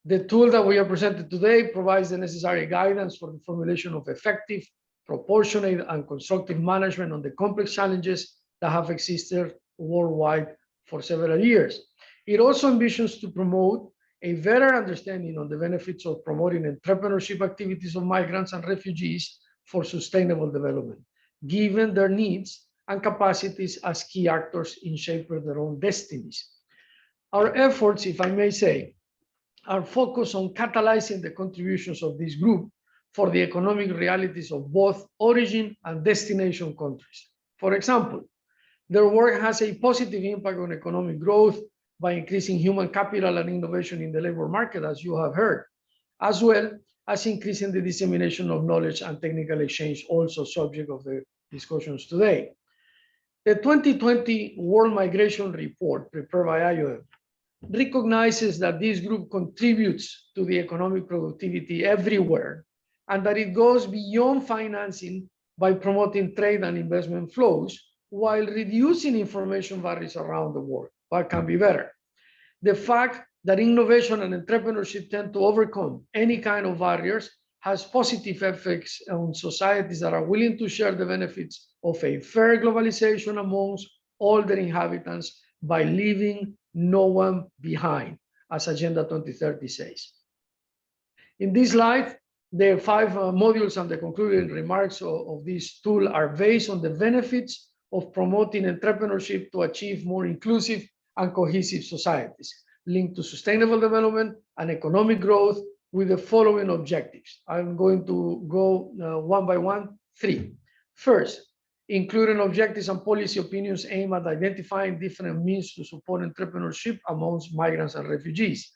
The tool that we are presented today provides the necessary guidance for the formulation of effective, proportionate, and constructive management on the complex challenges that have existed worldwide for several years. It also envisions to promote a better understanding on the benefits of promoting entrepreneurship activities of migrants and refugees for sustainable development, given their needs and capacities as key actors in shaping their own destinies. Our efforts, if I may say, are focused on catalyzing the contributions of this group for the economic realities of both origin and destination countries. For example, their work has a positive impact on economic growth by increasing human capital and innovation in the labor market, as you have heard, as well as increasing the dissemination of knowledge and technical exchange, also subject of the discussions today. The 2020 World Migration Report, prepared by IOM, recognizes that this group contributes to the economic productivity everywhere, and that it goes beyond financing by promoting trade and investment flows while reducing information barriers around the world. What can be better? The fact that innovation and entrepreneurship tend to overcome any kind of barriers has positive effects on societies that are willing to share the benefits of a fair globalization amongst all their inhabitants by leaving no one behind, as Agenda 2030 says. In this slide, the 5 modules and the concluding remarks of this tool are based on the benefits of promoting entrepreneurship to achieve more inclusive and cohesive societies, linked to sustainable development and economic growth with the following objectives. I'm going to go one by one, 3. First, including objectives and policy opinions aimed at identifying different means to support entrepreneurship amongst migrants and refugees.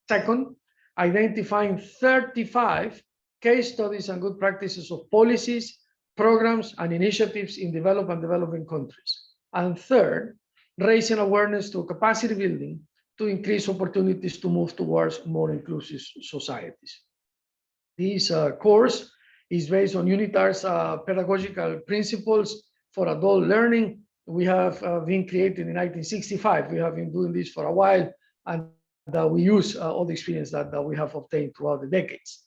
Second, identifying 35 case studies and good practices of policies, programs, and initiatives in developed and developing countries. And third, raising awareness through capacity building to increase opportunities to move towards more inclusive societies. This course is based on UNITAR's pedagogical principles for adult learning. We have been created in 1965. We have been doing this for a while, and we use all the experience that we have obtained throughout the decades.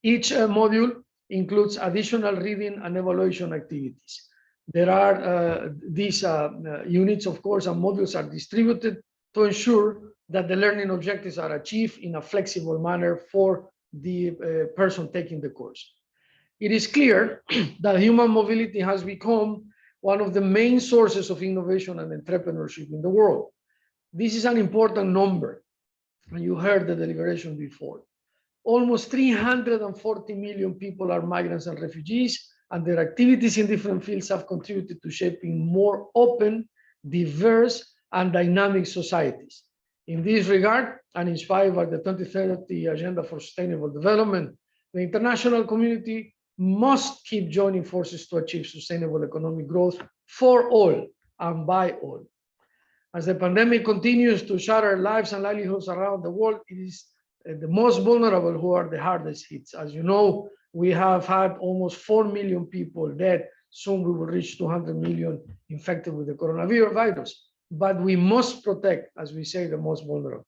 Each module includes additional reading and evaluation activities. There are these units, of course, and modules are distributed to ensure that the learning objectives are achieved in a flexible manner for the person taking the course. It is clear that human mobility has become one of the main sources of innovation and entrepreneurship in the world. This is an important number, and you heard the deliberation before. Almost 340 million people are migrants and refugees, and their activities in different fields have contributed to shaping more open, diverse, and dynamic societies. In this regard, and inspired by the 2030 Agenda for Sustainable Development, the international community must keep joining forces to achieve sustainable economic growth for all and by all. As the pandemic continues to shatter lives and livelihoods around the world, it is the most vulnerable who are the hardest hit. As you know, we have had almost 4 million people dead. Soon we will reach 200 million infected with the coronavirus. But we must protect, as we say, the most vulnerable.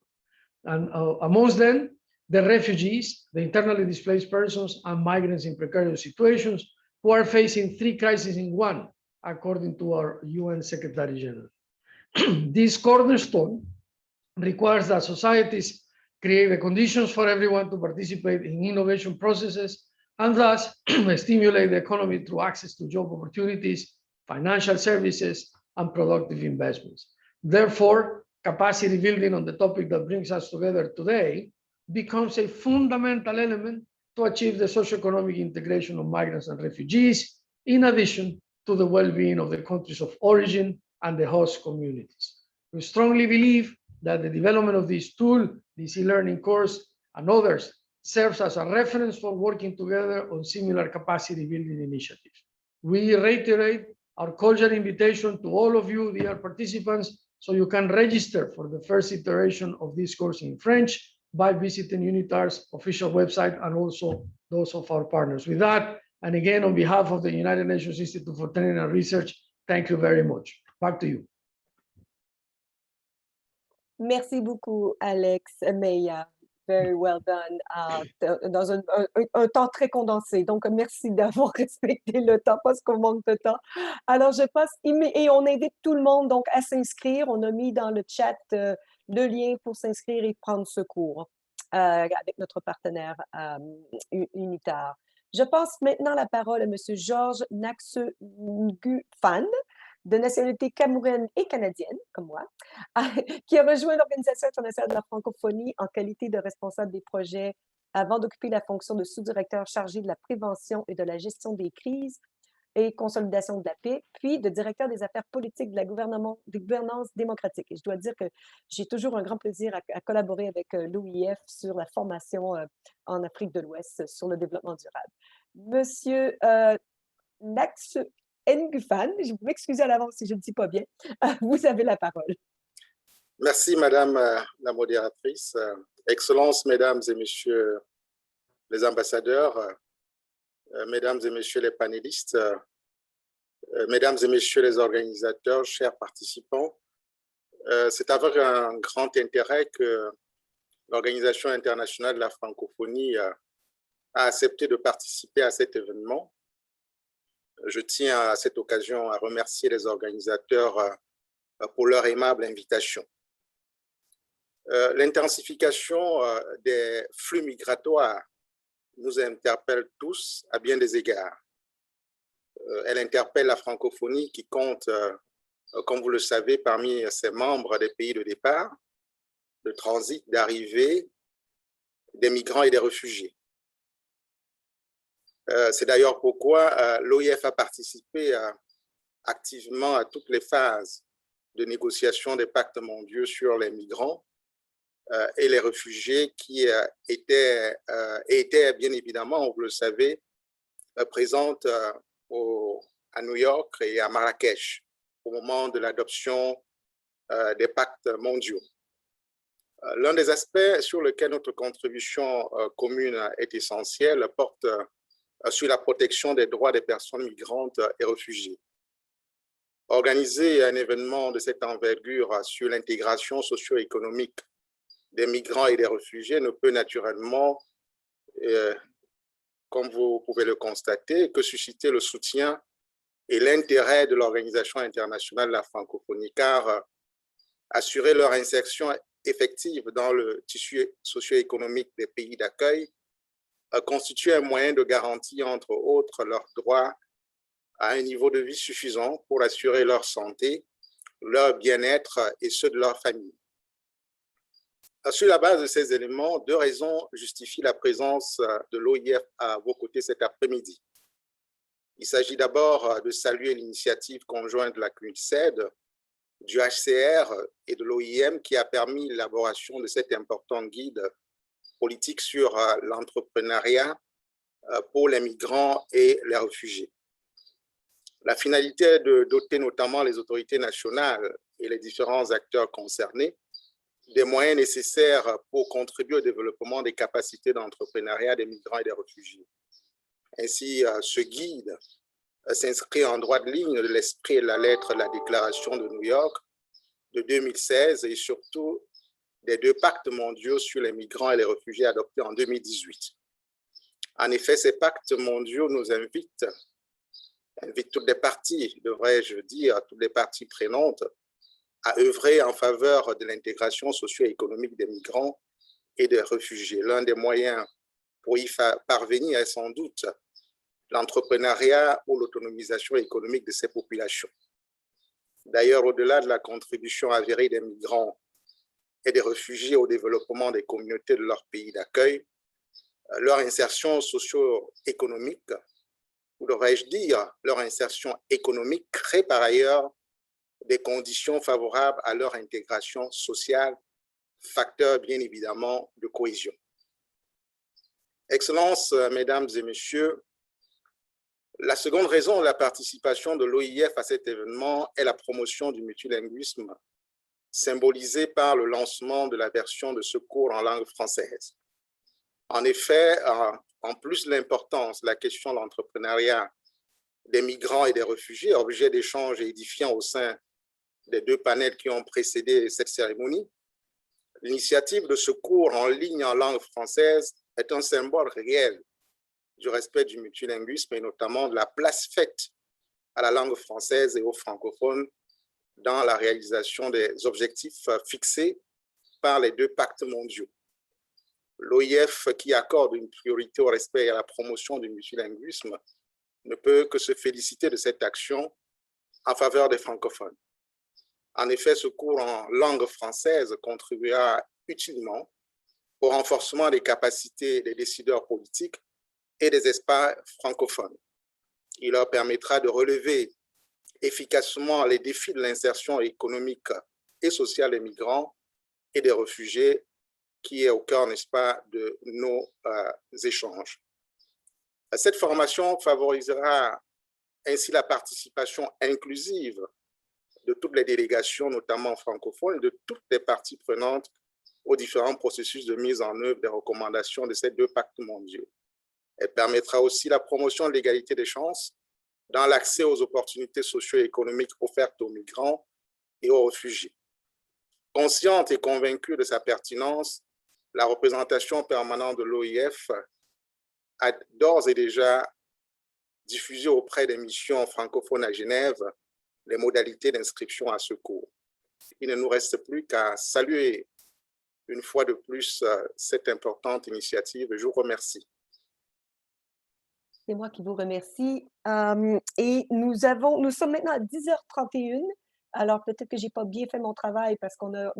And amongst them, the refugees, the internally displaced persons, and migrants in precarious situations who are facing 3 crises in one, according to our UN Secretary General. This cornerstone requires that societies create the conditions for everyone to participate in innovation processes and thus stimulate the economy through access to job opportunities, financial services, and productive investments. Therefore, capacity building on the topic that brings us together today becomes a fundamental element to achieve the socioeconomic integration of migrants and refugees, in addition to the well-being of the countries of origin and the host communities. We strongly believe that the development of this tool, this e-learning course, and others serves as a reference for working together on similar capacity building initiatives. We reiterate our cordial invitation to all of you, dear participants, so you can register for the first iteration of this course in French by visiting UNITAR's official website and also those of our partners. With that, and again, on behalf of the United Nations Institute for Training and Research, thank you very much. Back to you. Merci beaucoup, Alex Meillat. Very well done. Dans un temps très condensé. Donc, merci d'avoir respecté le temps parce qu'on manque de temps. Alors, je passe, et on invite tout le monde donc à s'inscrire. On a mis dans le chat le lien pour s'inscrire et prendre ce cours avec notre partenaire UNITAR. Je passe maintenant la parole à M. Georges Naxu-Ngu Fan, de nationalité camerounaise et canadienne, comme moi, qui a rejoint l'Organisation internationale de la francophonie en qualité de responsable des projets avant d'occuper la fonction de sous-directeur chargé de la prévention et de la gestion des crises et consolidation de la paix, puis de directeur des affaires politiques de la gouvernance démocratique. Et je dois dire que j'ai toujours un grand plaisir à collaborer avec l'OIF sur la formation en Afrique de l'Ouest sur le développement durable. Monsieur Ngufane. Je m'excuse à l'avance si je ne dis pas bien. Vous avez la parole. Merci, Madame la modératrice. Excellences, Mesdames et Messieurs les ambassadeurs, Mesdames et Messieurs les panélistes, Mesdames et Messieurs les organisateurs, chers participants, c'est avec un grand intérêt que l'Organisation internationale de la francophonie a accepté de participer à cet événement. Je tiens à cette occasion à remercier les organisateurs pour leur aimable invitation. L'intensification des flux migratoires nous interpelle tous à bien des égards. Elle interpelle la francophonie qui compte, comme vous le savez, parmi ses membres des pays de départ, de transit, d'arrivée, des migrants et des réfugiés. C'est d'ailleurs pourquoi l'OIF a participé activement à toutes les phases de négociation des pactes mondiaux sur les migrants et les réfugiés qui étaient bien évidemment, vous le savez, présentes à New York et à Marrakech au moment de l'adoption des pactes mondiaux. L'un des aspects sur lesquels notre contribution commune est essentielle porte sur la protection des droits des personnes migrantes et réfugiées. Organiser un événement de cette envergure sur l'intégration socio-économique des migrants et des réfugiés ne peut naturellement, comme vous pouvez le constater, que susciter le soutien et l'intérêt de l'Organisation internationale de la francophonie, car assurer leur insertion effective dans le tissu socio-économique des pays d'accueil constitue un moyen de garantir, entre autres, leurs droits à un niveau de vie suffisant pour assurer leur santé, leur bien-être et ceux de leur famille. Sur la base de ces éléments, deux raisons justifient la présence de l'OIF à vos côtés cet après-midi. Il s'agit d'abord de saluer l'initiative conjointe de la CNULCED, du HCR et de l'OIM qui a permis l'élaboration de cet important guide politique sur l'entrepreneuriat pour les migrants et les réfugiés. La finalité est de doter notamment les autorités nationales et les différents acteurs concernés des moyens nécessaires pour contribuer au développement des capacités d'entrepreneuriat des migrants et des réfugiés. Ainsi, ce guide s'inscrit en droite ligne de l'esprit et de la lettre de la Déclaration de New York de 2016 et surtout des deux pactes mondiaux sur les migrants et les réfugiés adoptés en 2018. En effet, ces pactes mondiaux nous invitent toutes les parties, devrais-je dire, toutes les parties prenantes, à œuvrer en faveur de l'intégration socio-économique des migrants et des réfugiés. L'un des moyens pour y parvenir est sans doute l'entrepreneuriat ou l'autonomisation économique de ces populations. D'ailleurs, au-delà de la contribution avérée des migrants et des réfugiés au développement des communautés de leur pays d'accueil, leur insertion socio-économique, ou devrais-je dire, leur insertion économique crée par ailleurs des conditions favorables à leur intégration sociale, facteur bien évidemment de cohésion. Excellences, Mesdames et Messieurs, la seconde raison de la participation de l'OIF à cet événement est la promotion du multilinguisme, symbolisée par le lancement de la version de ce cours en langue française. En effet, en plus de l'importance de la question de l'entrepreneuriat des migrants et des réfugiés, objet d'échanges édifiants au sein des deux panels qui ont précédé cette cérémonie, l'initiative de ce cours en ligne en langue française est un symbole réel du respect du multilinguisme et notamment de la place faite à la langue française et aux francophones dans la réalisation des objectifs fixés par les deux pactes mondiaux. L'OIF, qui accorde une priorité au respect et à la promotion du multilinguisme, ne peut que se féliciter de cette action en faveur des francophones. En effet, ce cours en langue française contribuera utilement au renforcement des capacités des décideurs politiques et des espaces francophones. Il leur permettra de relever efficacement les défis de l'insertion économique et sociale des migrants et des réfugiés qui est au cœur, n'est-ce pas, de nos échanges. Cette formation favorisera ainsi la participation inclusive de toutes les délégations, notamment francophones, et de toutes les parties prenantes aux différents processus de mise en œuvre des recommandations de ces deux pactes mondiaux. Elle permettra aussi la promotion de l'égalité des chances dans l'accès aux opportunités socio-économiques offertes aux migrants et aux réfugiés. Consciente et convaincue de sa pertinence, la représentation permanente de l'OIF a d'ores et déjà diffusé auprès des missions francophones à Genève les modalités d'inscription à ce cours. Il ne nous reste plus qu'à saluer une fois de plus cette importante initiative. Je vous remercie. C'est moi qui vous remercie. Et nous sommes maintenant à 10h31. Alors, peut-être que je n'ai pas bien fait mon travail parce qu'on a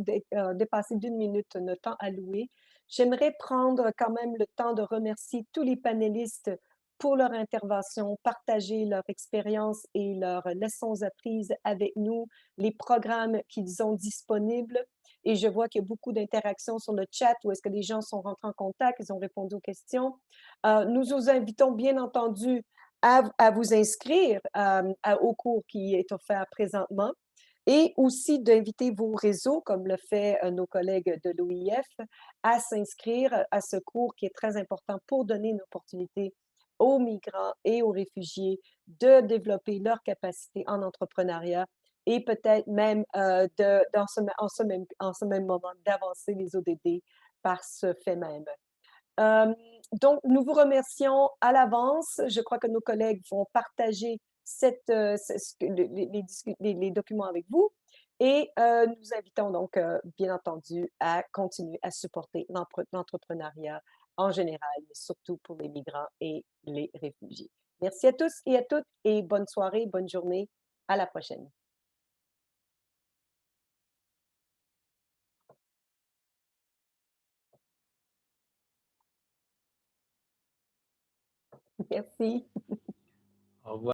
dépassé d'1 minute notre temps alloué. J'aimerais prendre quand même le temps de remercier tous les panélistes pour leur intervention, partager leur expérience et leurs leçons apprises avec nous, les programmes qu'ils ont disponibles. Et je vois qu'il y a beaucoup d'interactions sur le chat où est-ce que les gens sont rentrés en contact, ils ont répondu aux questions. Nous vous invitons bien entendu à vous inscrire au cours qui est offert présentement et aussi d'inviter vos réseaux, comme le fait nos collègues de l'OIF, à s'inscrire à ce cours qui est très important pour donner une opportunité aux migrants et aux réfugiés de développer leurs capacités en entrepreneuriat et peut-être même en ce même moment d'avancer les ODD par ce fait même. Donc, nous vous remercions à l'avance. Je crois que nos collègues vont partager les documents avec vous et nous invitons donc, bien entendu, à continuer à supporter l'entrepreneuriat en général, mais surtout pour les migrants et les réfugiés. Merci à tous et à toutes et bonne soirée, bonne journée. À la prochaine. Merci.